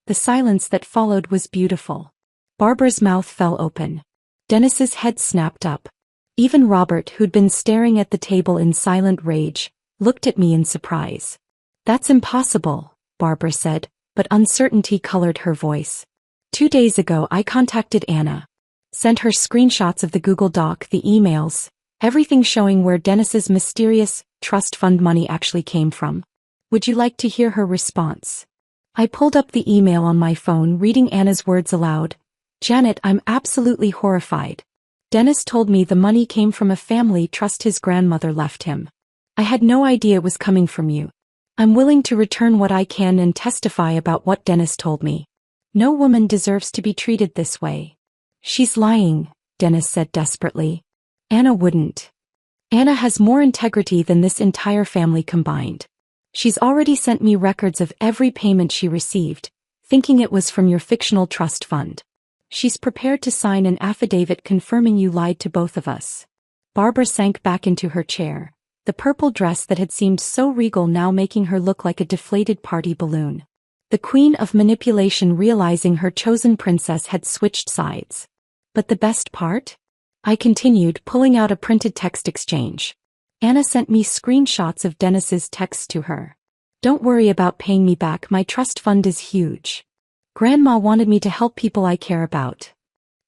The silence that followed was beautiful. Barbara's mouth fell open. Dennis's head snapped up. Even Robert, who'd been staring at the table in silent rage, looked at me in surprise. That's impossible, Barbara said, but uncertainty colored her voice. 2 days ago I contacted Anna. Sent her screenshots of the Google Doc, the emails, everything showing where Dennis's mysterious trust fund money actually came from. Would you like to hear her response? I pulled up the email on my phone, reading Anna's words aloud. Janet, I'm absolutely horrified. Dennis told me the money came from a family trust his grandmother left him. I had no idea it was coming from you. I'm willing to return what I can and testify about what Dennis told me. No woman deserves to be treated this way. She's lying, Dennis said desperately. Anna wouldn't. Anna has more integrity than this entire family combined. She's already sent me records of every payment she received, thinking it was from your fictional trust fund. She's prepared to sign an affidavit confirming you lied to both of us. Barbara sank back into her chair, the purple dress that had seemed so regal now making her look like a deflated party balloon. The queen of manipulation, realizing her chosen princess had switched sides. But the best part? I continued, pulling out a printed text exchange. Anna sent me screenshots of Dennis's texts to her. Don't worry about paying me back, my trust fund is huge. Grandma wanted me to help people I care about.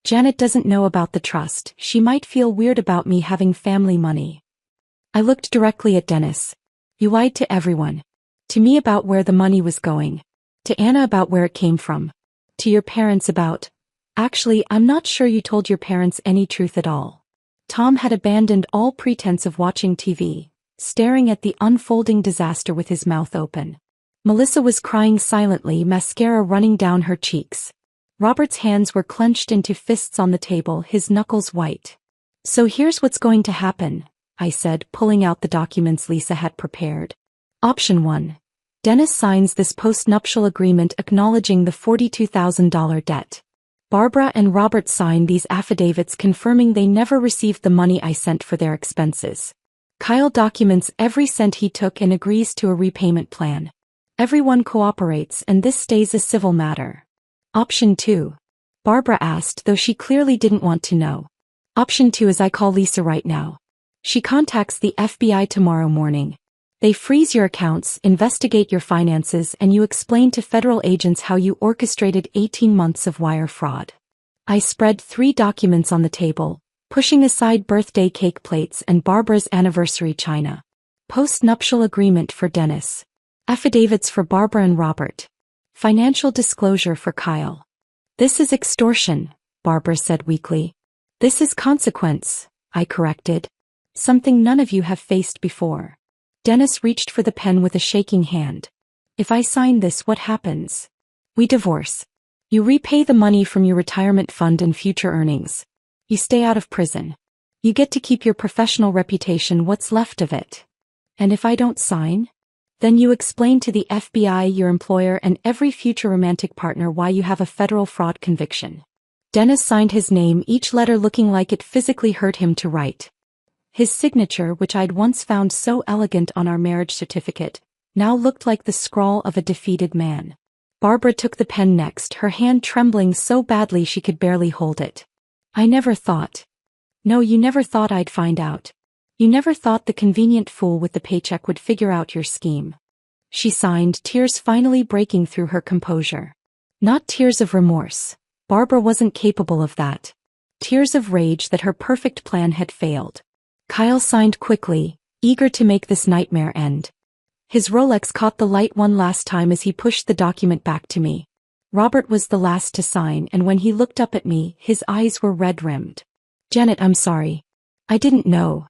Janet doesn't know about the trust, she might feel weird about me having family money. I looked directly at Dennis. You lied to everyone. To me about where the money was going. To Anna about where it came from. To your parents about... Actually, I'm not sure you told your parents any truth at all. Tom had abandoned all pretense of watching TV, staring at the unfolding disaster with his mouth open. Melissa was crying silently, mascara running down her cheeks. Robert's hands were clenched into fists on the table, his knuckles white. So here's what's going to happen, I said, pulling out the documents Lisa had prepared. Option 1. Dennis signs this post-nuptial agreement acknowledging the $42,000 debt. Barbara and Robert sign these affidavits confirming they never received the money I sent for their expenses. Kyle documents every cent he took and agrees to a repayment plan. Everyone cooperates and this stays a civil matter. Option 2. Barbara asked, though she clearly didn't want to know. Option 2 is I call Lisa right now. She contacts the FBI tomorrow morning. They freeze your accounts, investigate your finances, and you explain to federal agents how you orchestrated 18 months of wire fraud. I spread 3 documents on the table, pushing aside birthday cake plates and Barbara's anniversary china. Post-nuptial agreement for Dennis. Affidavits for Barbara and Robert. Financial disclosure for Kyle. This is extortion, Barbara said weakly. This is consequence, I corrected. Something none of you have faced before. Dennis reached for the pen with a shaking hand. If I sign this, what happens? We divorce. You repay the money from your retirement fund and future earnings. You stay out of prison. You get to keep your professional reputation, what's left of it. And if I don't sign? Then you explain to the FBI, your employer, and every future romantic partner why you have a federal fraud conviction. Dennis signed his name, each letter looking like it physically hurt him to write. His signature, which I'd once found so elegant on our marriage certificate, now looked like the scrawl of a defeated man. Barbara took the pen next, her hand trembling so badly she could barely hold it. I never thought. No, you never thought I'd find out. You never thought the convenient fool with the paycheck would figure out your scheme. She signed, tears finally breaking through her composure. Not tears of remorse. Barbara wasn't capable of that. Tears of rage that her perfect plan had failed. Kyle signed quickly, eager to make this nightmare end. His Rolex caught the light one last time as he pushed the document back to me. Robert was the last to sign, and when he looked up at me, his eyes were red-rimmed. Janet, I'm sorry. I didn't know.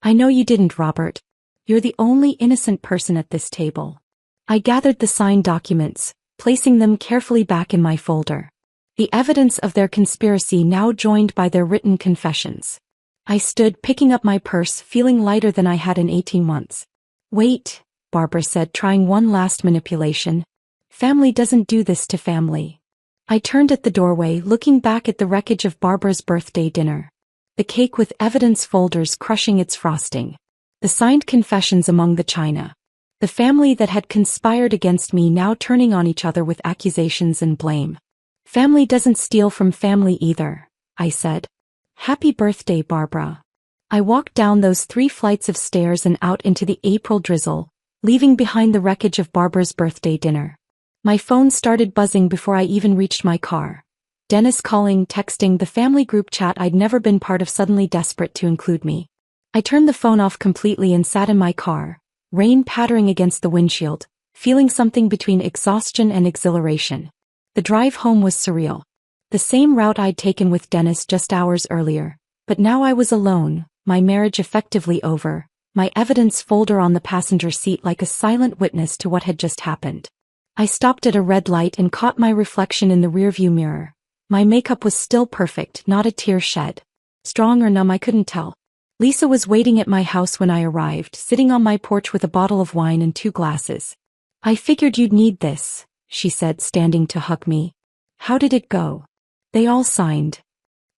I know you didn't, Robert. You're the only innocent person at this table. I gathered the signed documents, placing them carefully back in my folder. The evidence of their conspiracy now joined by their written confessions. I stood, picking up my purse, feeling lighter than I had in 18 months. Wait, Barbara said, trying one last manipulation. Family doesn't do this to family. I turned at the doorway, looking back at the wreckage of Barbara's birthday dinner. The cake with evidence folders crushing its frosting. The signed confessions among the china. The family that had conspired against me now turning on each other with accusations and blame. Family doesn't steal from family either, I said. Happy birthday, Barbara. I walked down those 3 flights of stairs and out into the April drizzle, leaving behind the wreckage of Barbara's birthday dinner. My phone started buzzing before I even reached my car. Dennis calling, texting, the family group chat I'd never been part of suddenly desperate to include me. I turned the phone off completely and sat in my car, rain pattering against the windshield, feeling something between exhaustion and exhilaration. The drive home was surreal. The same route I'd taken with Dennis just hours earlier, but now I was alone, my marriage effectively over, my evidence folder on the passenger seat like a silent witness to what had just happened. I stopped at a red light and caught my reflection in the rearview mirror. My makeup was still perfect, not a tear shed. Strong or numb, I couldn't tell. Lisa was waiting at my house when I arrived, sitting on my porch with a bottle of wine and 2 glasses. I figured you'd need this, she said, standing to hug me. How did it go? They all signed.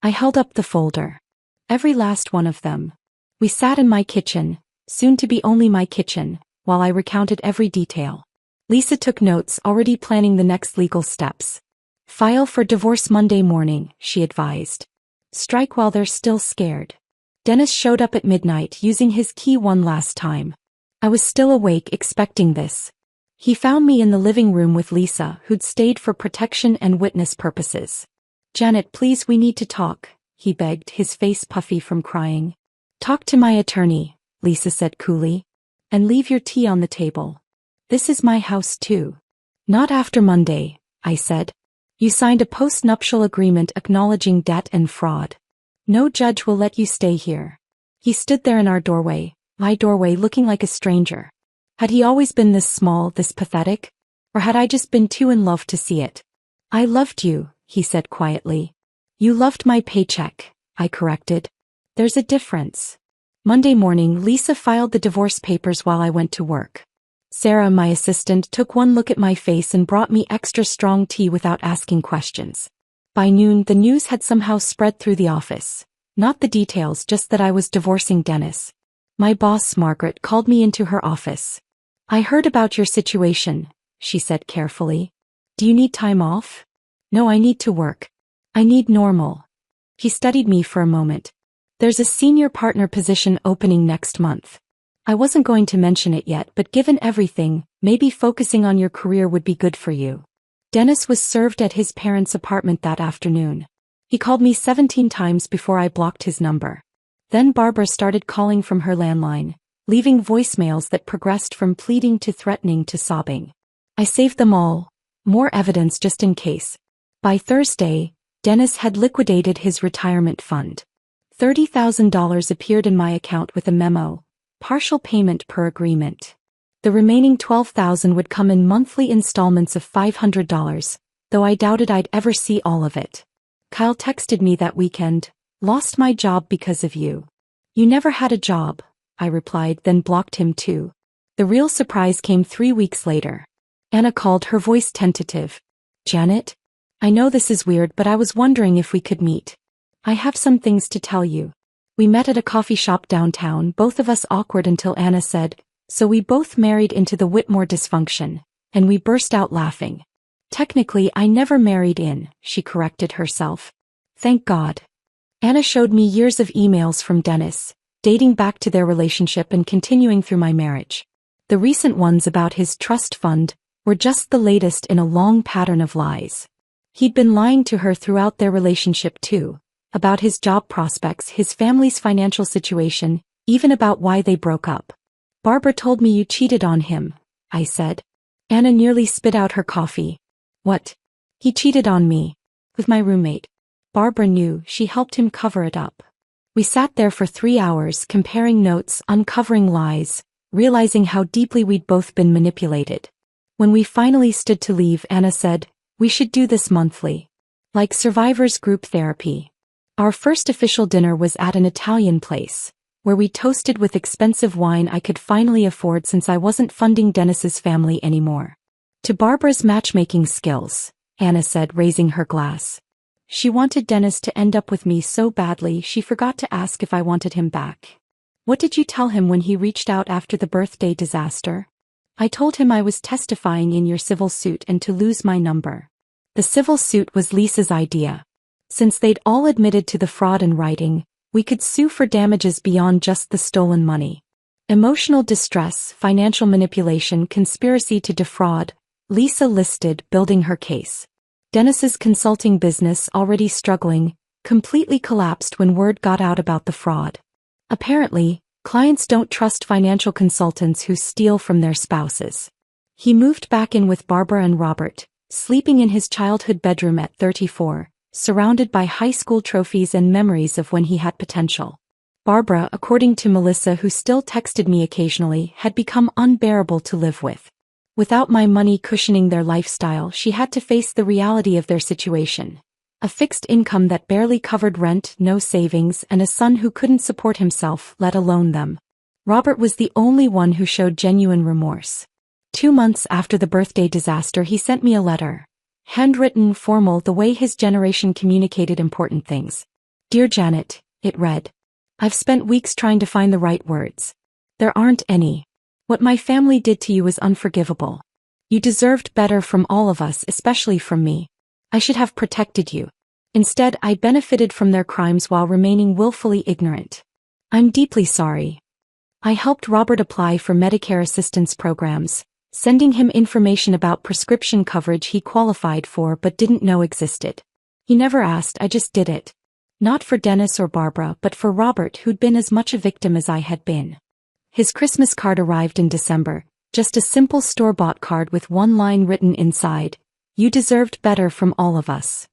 I held up the folder. Every last one of them. We sat in my kitchen, soon to be only my kitchen, while I recounted every detail. Lisa took notes, already planning the next legal steps. File for divorce Monday morning, she advised. Strike while they're still scared. Dennis showed up at midnight, using his key one last time. I was still awake, expecting this. He found me in the living room with Lisa, who'd stayed for protection and witness purposes. Janet, please, we need to talk, he begged, his face puffy from crying. Talk to my attorney, Lisa said coolly. And leave your tea on the table. This is my house too. Not after Monday, I said. You signed a post-nuptial agreement acknowledging debt and fraud. No judge will let you stay here. He stood there in our doorway, my doorway, looking like a stranger. Had he always been this small, this pathetic? Or had I just been too in love to see it? I loved you, he said quietly. You loved my paycheck, I corrected. There's a difference. Monday morning, Lisa filed the divorce papers while I went to work. Sarah, my assistant, took one look at my face and brought me extra strong tea without asking questions. By noon, the news had somehow spread through the office. Not the details, just that I was divorcing Dennis. My boss, Margaret, called me into her office. I heard about your situation, she said carefully. Do you need time off? No, I need to work. I need normal. He studied me for a moment. There's a senior partner position opening next month. I wasn't going to mention it yet, but given everything, maybe focusing on your career would be good for you. Dennis was served at his parents' apartment that afternoon. He called me 17 times before I blocked his number. Then Barbara started calling from her landline, leaving voicemails that progressed from pleading to threatening to sobbing. I saved them all. More evidence just in case. By Thursday, Dennis had liquidated his retirement fund. $30,000 appeared in my account with a memo. Partial payment per agreement. The remaining $12,000 would come in monthly installments of $500, though I doubted I'd ever see all of it. Kyle texted me that weekend, lost my job because of you. You never had a job, I replied, then blocked him too. The real surprise came 3 weeks later. Anna called, her voice tentative. Janet? I know this is weird, but I was wondering if we could meet. I have some things to tell you. We met at a coffee shop downtown, both of us awkward until Anna said, so we both married into the Whitmore dysfunction, and we burst out laughing. Technically, I never married in, she corrected herself. Thank God. Anna showed me years of emails from Dennis, dating back to their relationship and continuing through my marriage. The recent ones about his trust fund were just the latest in a long pattern of lies. He'd been lying to her throughout their relationship too, about his job prospects, his family's financial situation, even about why they broke up. Barbara told me you cheated on him, I said. Anna nearly spit out her coffee. What? He cheated on me. With my roommate. Barbara knew. She helped him cover it up. We sat there for 3 hours comparing notes, uncovering lies, realizing how deeply we'd both been manipulated. When we finally stood to leave, Anna said, we should do this monthly. Like survivors group therapy. Our first official dinner was at an Italian place, where we toasted with expensive wine I could finally afford since I wasn't funding Dennis's family anymore. To Barbara's matchmaking skills, Anna said, raising her glass. She wanted Dennis to end up with me so badly she forgot to ask if I wanted him back. What did you tell him when he reached out after the birthday disaster? I told him I was testifying in your civil suit and to lose my number. The civil suit was Lisa's idea. Since they'd all admitted to the fraud in writing, we could sue for damages beyond just the stolen money. Emotional distress, financial manipulation, conspiracy to defraud, Lisa listed, building her case. Dennis's consulting business, already struggling, completely collapsed when word got out about the fraud. Apparently, clients don't trust financial consultants who steal from their spouses. He moved back in with Barbara and Robert, sleeping in his childhood bedroom at 34, surrounded by high school trophies and memories of when he had potential. Barbara, according to Melissa, who still texted me occasionally, had become unbearable to live with. Without my money cushioning their lifestyle, she had to face the reality of their situation. A fixed income that barely covered rent, no savings, and a son who couldn't support himself, let alone them. Robert was the only one who showed genuine remorse. 2 months after the birthday disaster, he sent me a letter. Handwritten, formal, the way his generation communicated important things. Dear Janet, it read. I've spent weeks trying to find the right words. There aren't any. What my family did to you is unforgivable. You deserved better from all of us, especially from me. I should have protected you. Instead, I benefited from their crimes while remaining willfully ignorant. I'm deeply sorry. I helped Robert apply for Medicare assistance programs, sending him information about prescription coverage he qualified for but didn't know existed. He never asked, I just did it. Not for Dennis or Barbara, but for Robert, who'd been as much a victim as I had been. His Christmas card arrived in December, just a simple store-bought card with one line written inside. You deserved better from all of us.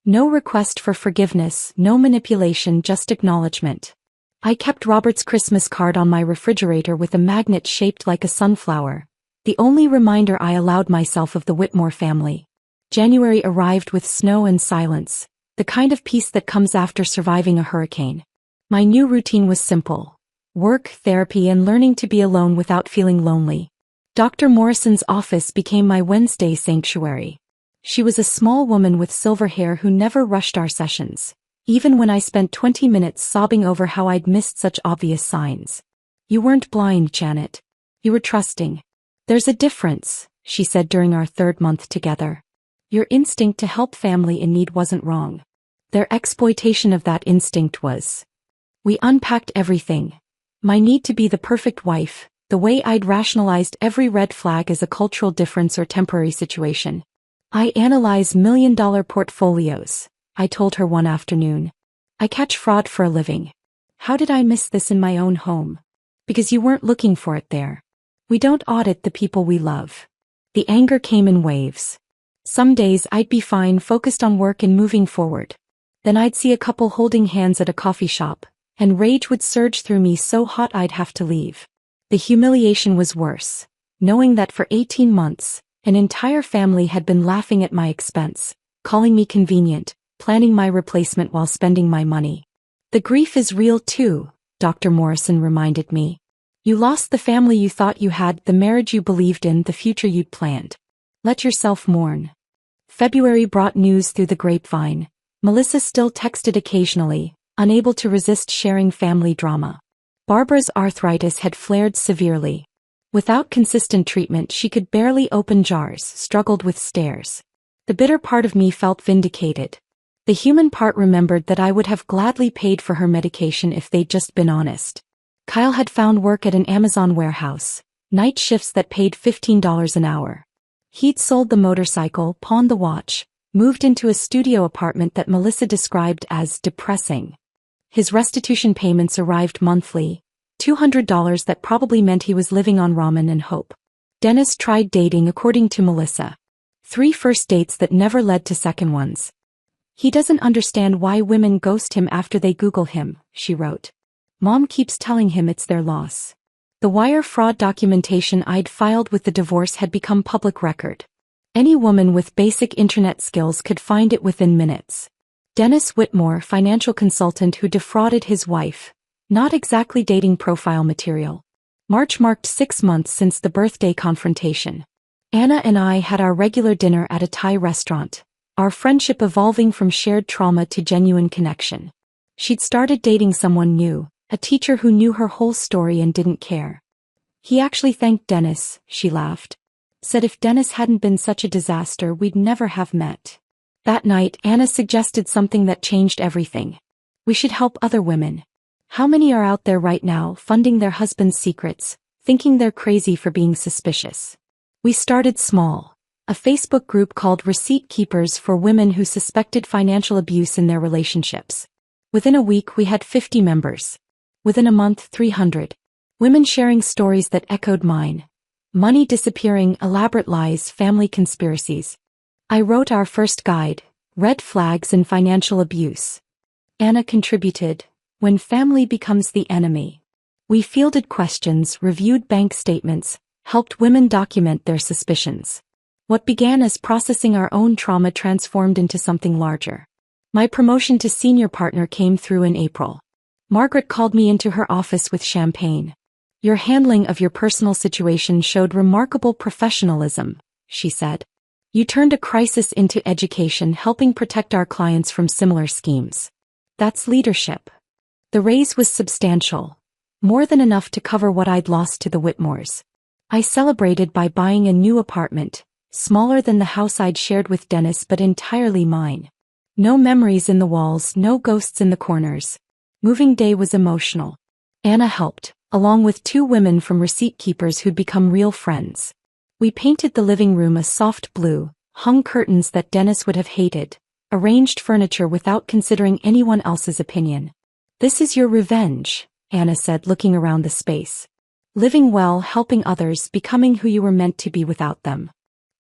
No request for forgiveness, no manipulation, just acknowledgement. I kept Robert's Christmas card on my refrigerator with a magnet shaped like a sunflower, the only reminder I allowed myself of the Whitmore family. January arrived with snow and silence, the kind of peace that comes after surviving a hurricane. My new routine was simple. Work, therapy, and learning to be alone without feeling lonely. Dr. Morrison's office became my Wednesday sanctuary. She was a small woman with silver hair who never rushed our sessions, even when I spent 20 minutes sobbing over how I'd missed such obvious signs. You weren't blind, Janet. You were trusting. There's a difference, she said during our 3rd month together. Your instinct to help family in need wasn't wrong. Their exploitation of that instinct was. We unpacked everything. My need to be the perfect wife, the way I'd rationalized every red flag as a cultural difference or temporary situation. I analyze million-dollar portfolios, I told her one afternoon. I catch fraud for a living. How did I miss this in my own home? Because you weren't looking for it there. We don't audit the people we love. The anger came in waves. Some days I'd be fine, focused on work and moving forward. Then I'd see a couple holding hands at a coffee shop, and rage would surge through me so hot I'd have to leave. The humiliation was worse, knowing that for 18 months, an entire family had been laughing at my expense, calling me convenient, planning my replacement while spending my money. The grief is real too, Dr. Morrison reminded me. You lost the family you thought you had, the marriage you believed in, the future you'd planned. Let yourself mourn. February brought news through the grapevine. Melissa still texted occasionally, unable to resist sharing family drama. Barbara's arthritis had flared severely. Without consistent treatment, she could barely open jars, struggled with stairs. The bitter part of me felt vindicated. The human part remembered that I would have gladly paid for her medication if they'd just been honest. Kyle had found work at an Amazon warehouse, night shifts that paid $15 an hour. He'd sold the motorcycle, pawned the watch, moved into a studio apartment that Melissa described as depressing. His restitution payments arrived monthly, $200 that probably meant he was living on ramen and hope. Dennis tried dating according to Melissa. 3 first dates that never led to second ones. He doesn't understand why women ghost him after they Google him, she wrote. Mom keeps telling him it's their loss. The wire fraud documentation I'd filed with the divorce had become public record. Any woman with basic internet skills could find it within minutes. Dennis Whitmore, financial consultant who defrauded his wife. Not exactly dating profile material. March marked 6 months since the birthday confrontation. Anna and I had our regular dinner at a Thai restaurant, our friendship evolving from shared trauma to genuine connection. She'd started dating someone new, a teacher who knew her whole story and didn't care. He actually thanked Dennis, she laughed. Said if Dennis hadn't been such a disaster we'd never have met. That night Anna suggested something that changed everything. We should help other women. How many are out there right now funding their husbands' secrets, thinking they're crazy for being suspicious? We started small. A Facebook group called Receipt Keepers for women who suspected financial abuse in their relationships. Within a week we had 50 members. Within a month 300. Women sharing stories that echoed mine. Money disappearing, elaborate lies, family conspiracies. I wrote our first guide, Red Flags in Financial Abuse. Anna contributed, When Family Becomes the Enemy. We fielded questions, reviewed bank statements, helped women document their suspicions. What began as processing our own trauma transformed into something larger. My promotion to senior partner came through in April. Margaret called me into her office with champagne. Your handling of your personal situation showed remarkable professionalism, she said. You turned a crisis into education, helping protect our clients from similar schemes. That's leadership. The raise was substantial. More than enough to cover what I'd lost to the Whitmores. I celebrated by buying a new apartment, smaller than the house I'd shared with Dennis but entirely mine. No memories in the walls, no ghosts in the corners. Moving day was emotional. Anna helped, along with 2 women from Receipt Keepers who'd become real friends. We painted the living room a soft blue, hung curtains that Dennis would have hated, arranged furniture without considering anyone else's opinion. This is your revenge, Anna said, looking around the space. Living well, helping others, becoming who you were meant to be without them.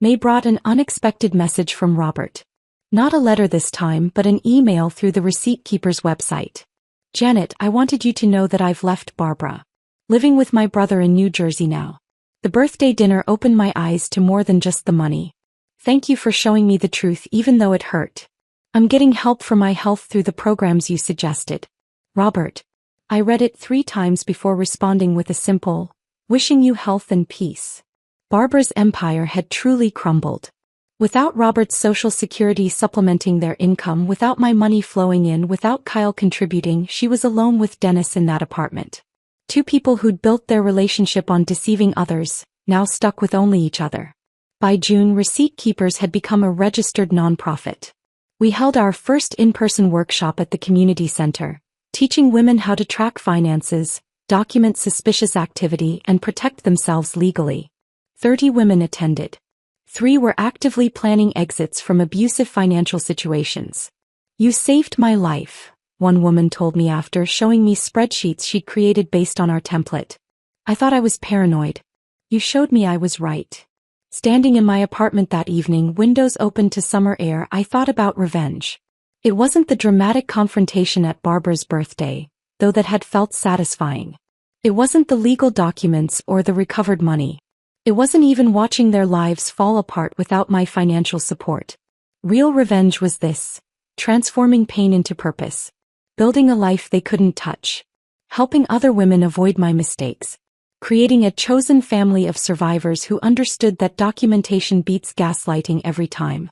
May brought an unexpected message from Robert. Not a letter this time, but an email through the Receipt Keepers website. Janet, I wanted you to know that I've left Barbara. Living with my brother in New Jersey now. The birthday dinner opened my eyes to more than just the money. Thank you for showing me the truth even though it hurt. I'm getting help for my health through the programs you suggested. Robert. I read it 3 times before responding with a simple, wishing you health and peace. Barbara's empire had truly crumbled. Without Robert's social security supplementing their income, without my money flowing in, without Kyle contributing, she was alone with Dennis in that apartment. 2 people who'd built their relationship on deceiving others, now stuck with only each other. By June, Receipt Keepers had become a registered nonprofit. We held our first in-person workshop at the community center, teaching women how to track finances, document suspicious activity, and protect themselves legally. 30 women attended. 3 were actively planning exits from abusive financial situations. You saved my life, one woman told me after showing me spreadsheets she'd created based on our template. I thought I was paranoid. You showed me I was right. Standing in my apartment that evening, windows open to summer air, I thought about revenge. It wasn't the dramatic confrontation at Barbara's birthday, though that had felt satisfying. It wasn't the legal documents or the recovered money. It wasn't even watching their lives fall apart without my financial support. Real revenge was this: transforming pain into purpose. Building a life they couldn't touch. Helping other women avoid my mistakes. Creating a chosen family of survivors who understood that documentation beats gaslighting every time.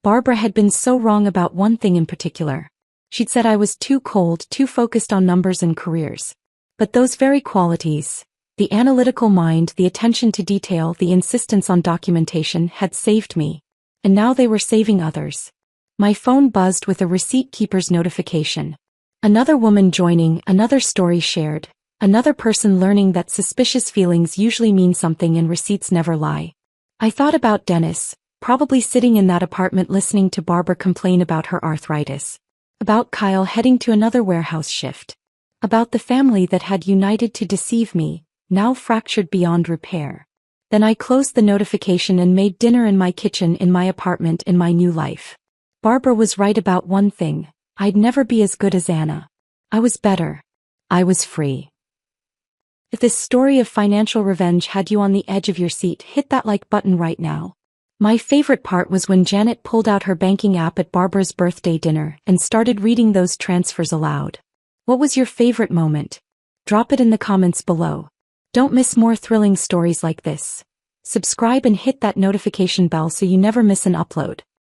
Barbara had been so wrong about one thing in particular. She'd said I was too cold, too focused on numbers and careers. But those very qualities, the analytical mind, the attention to detail, the insistence on documentation, had saved me. And now they were saving others. My phone buzzed with a receipt keeper's notification. Another woman joining, another story shared, another person learning that suspicious feelings usually mean something and receipts never lie. I thought about Dennis, probably sitting in that apartment listening to Barbara complain about her arthritis. About Kyle heading to another warehouse shift. About the family that had united to deceive me, now fractured beyond repair. Then I closed the notification and made dinner in my kitchen in my apartment in my new life. Barbara was right about one thing. I'd never be as good as Anna. I was better. I was free. If this story of financial revenge had you on the edge of your seat, hit that like button right now. My favorite part was when Janet pulled out her banking app at Barbara's birthday dinner and started reading those transfers aloud. What was your favorite moment? Drop it in the comments below. Don't miss more thrilling stories like this. Subscribe and hit that notification bell so you never miss an upload.